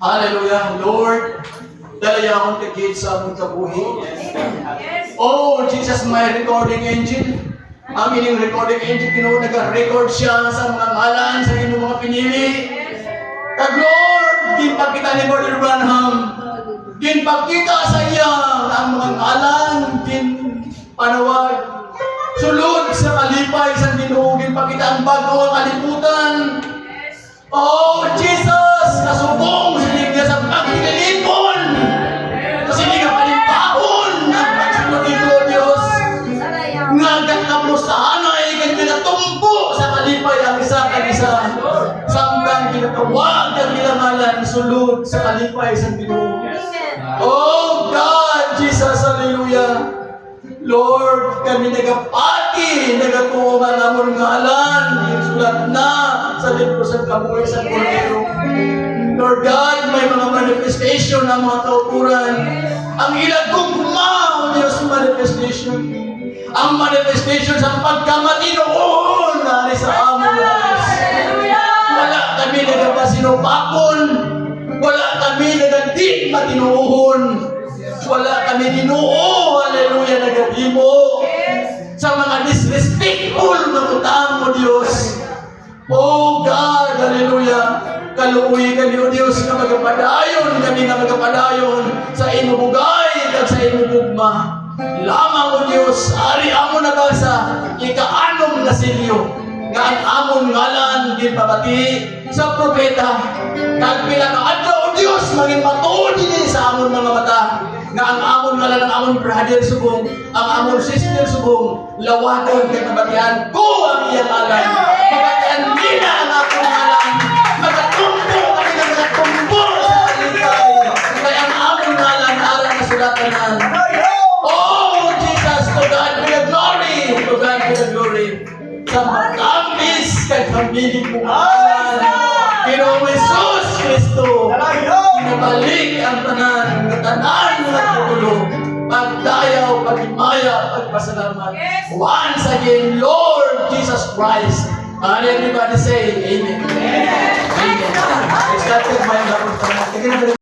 Hallelujah. Lord, dalaya akong tigit sa among kabuhi. Oh, Jesus, my recording engine. Ang inyong recording engine, Ginoo, nag-record siya sa mga ngalan, sa inyong mga pinili. Kag Lord, ginpakita ni Brother Branham, ginpakita sa iya ang mga ngalan, ginpanawag, sulod sa kalipay sa Ginoo, ginpakita ang bago ang kalibutan. Oh, Jesus, nasubong sa linya sa pagkilipon, kasi hindi ka palimpahon ang pagsunod nito, Diyos. Ngagat na mo sa anay, kaya pinatumpo sa kalipay ang isa kag isa. Samtang kinatawag ang ilangalan, sulod sa kalipay sa Ginoo. Oh God, Jesus, hallelujah. Lord, kami nagapati, nagatuungan amon ngalan, isulat na sa libro sa kabuhay sa Kordero. Lord God, may mga manifestation ng mga kauturan. Ang ilang gugma, O Diyos, manifestation. Ang manifestation sa pagkamatinoon na sa amon na Diyos. Wala kami nagpasinupakon. Wala kami nagdi matinuon. Wala kami Ginoo, hallelujah, nagahimo sa mga disrespectful na utang mo, Diyos. Oh God, hallelujah, kaluoy kami, O Diyos, na magapadayon, kami na magapadayon sa inubugay at sa inubugma. Lamang, O Diyos, ari amo na ba sa ikaanom na silyo nga ang amon ngalan ginpabati sa propeta. Kag pinakaadlaw, O Diyos, maging matuod din sa amon mga mata nga ang amon ngalan ang amon brother subong, ang amon sister subong, lawaton kay pabatian ko ang iyang ngalan. Pabatian nila ang akong ngalan. Magatumpo kami na magatumpo sa kalipay. Kaya ang amon ngalan aral na sulatanan. Oh Jesus, to God be the glory, to God be the glory. Sa matamis kay pamilig mo ngalan, Ginoong Jesus Kristo, inabalik ang tanan ng tutulong, pagdayaw, pagimaya, pagpasalamat. Once again, Lord Jesus Christ. And everybody say, Amen. Amen. Amen.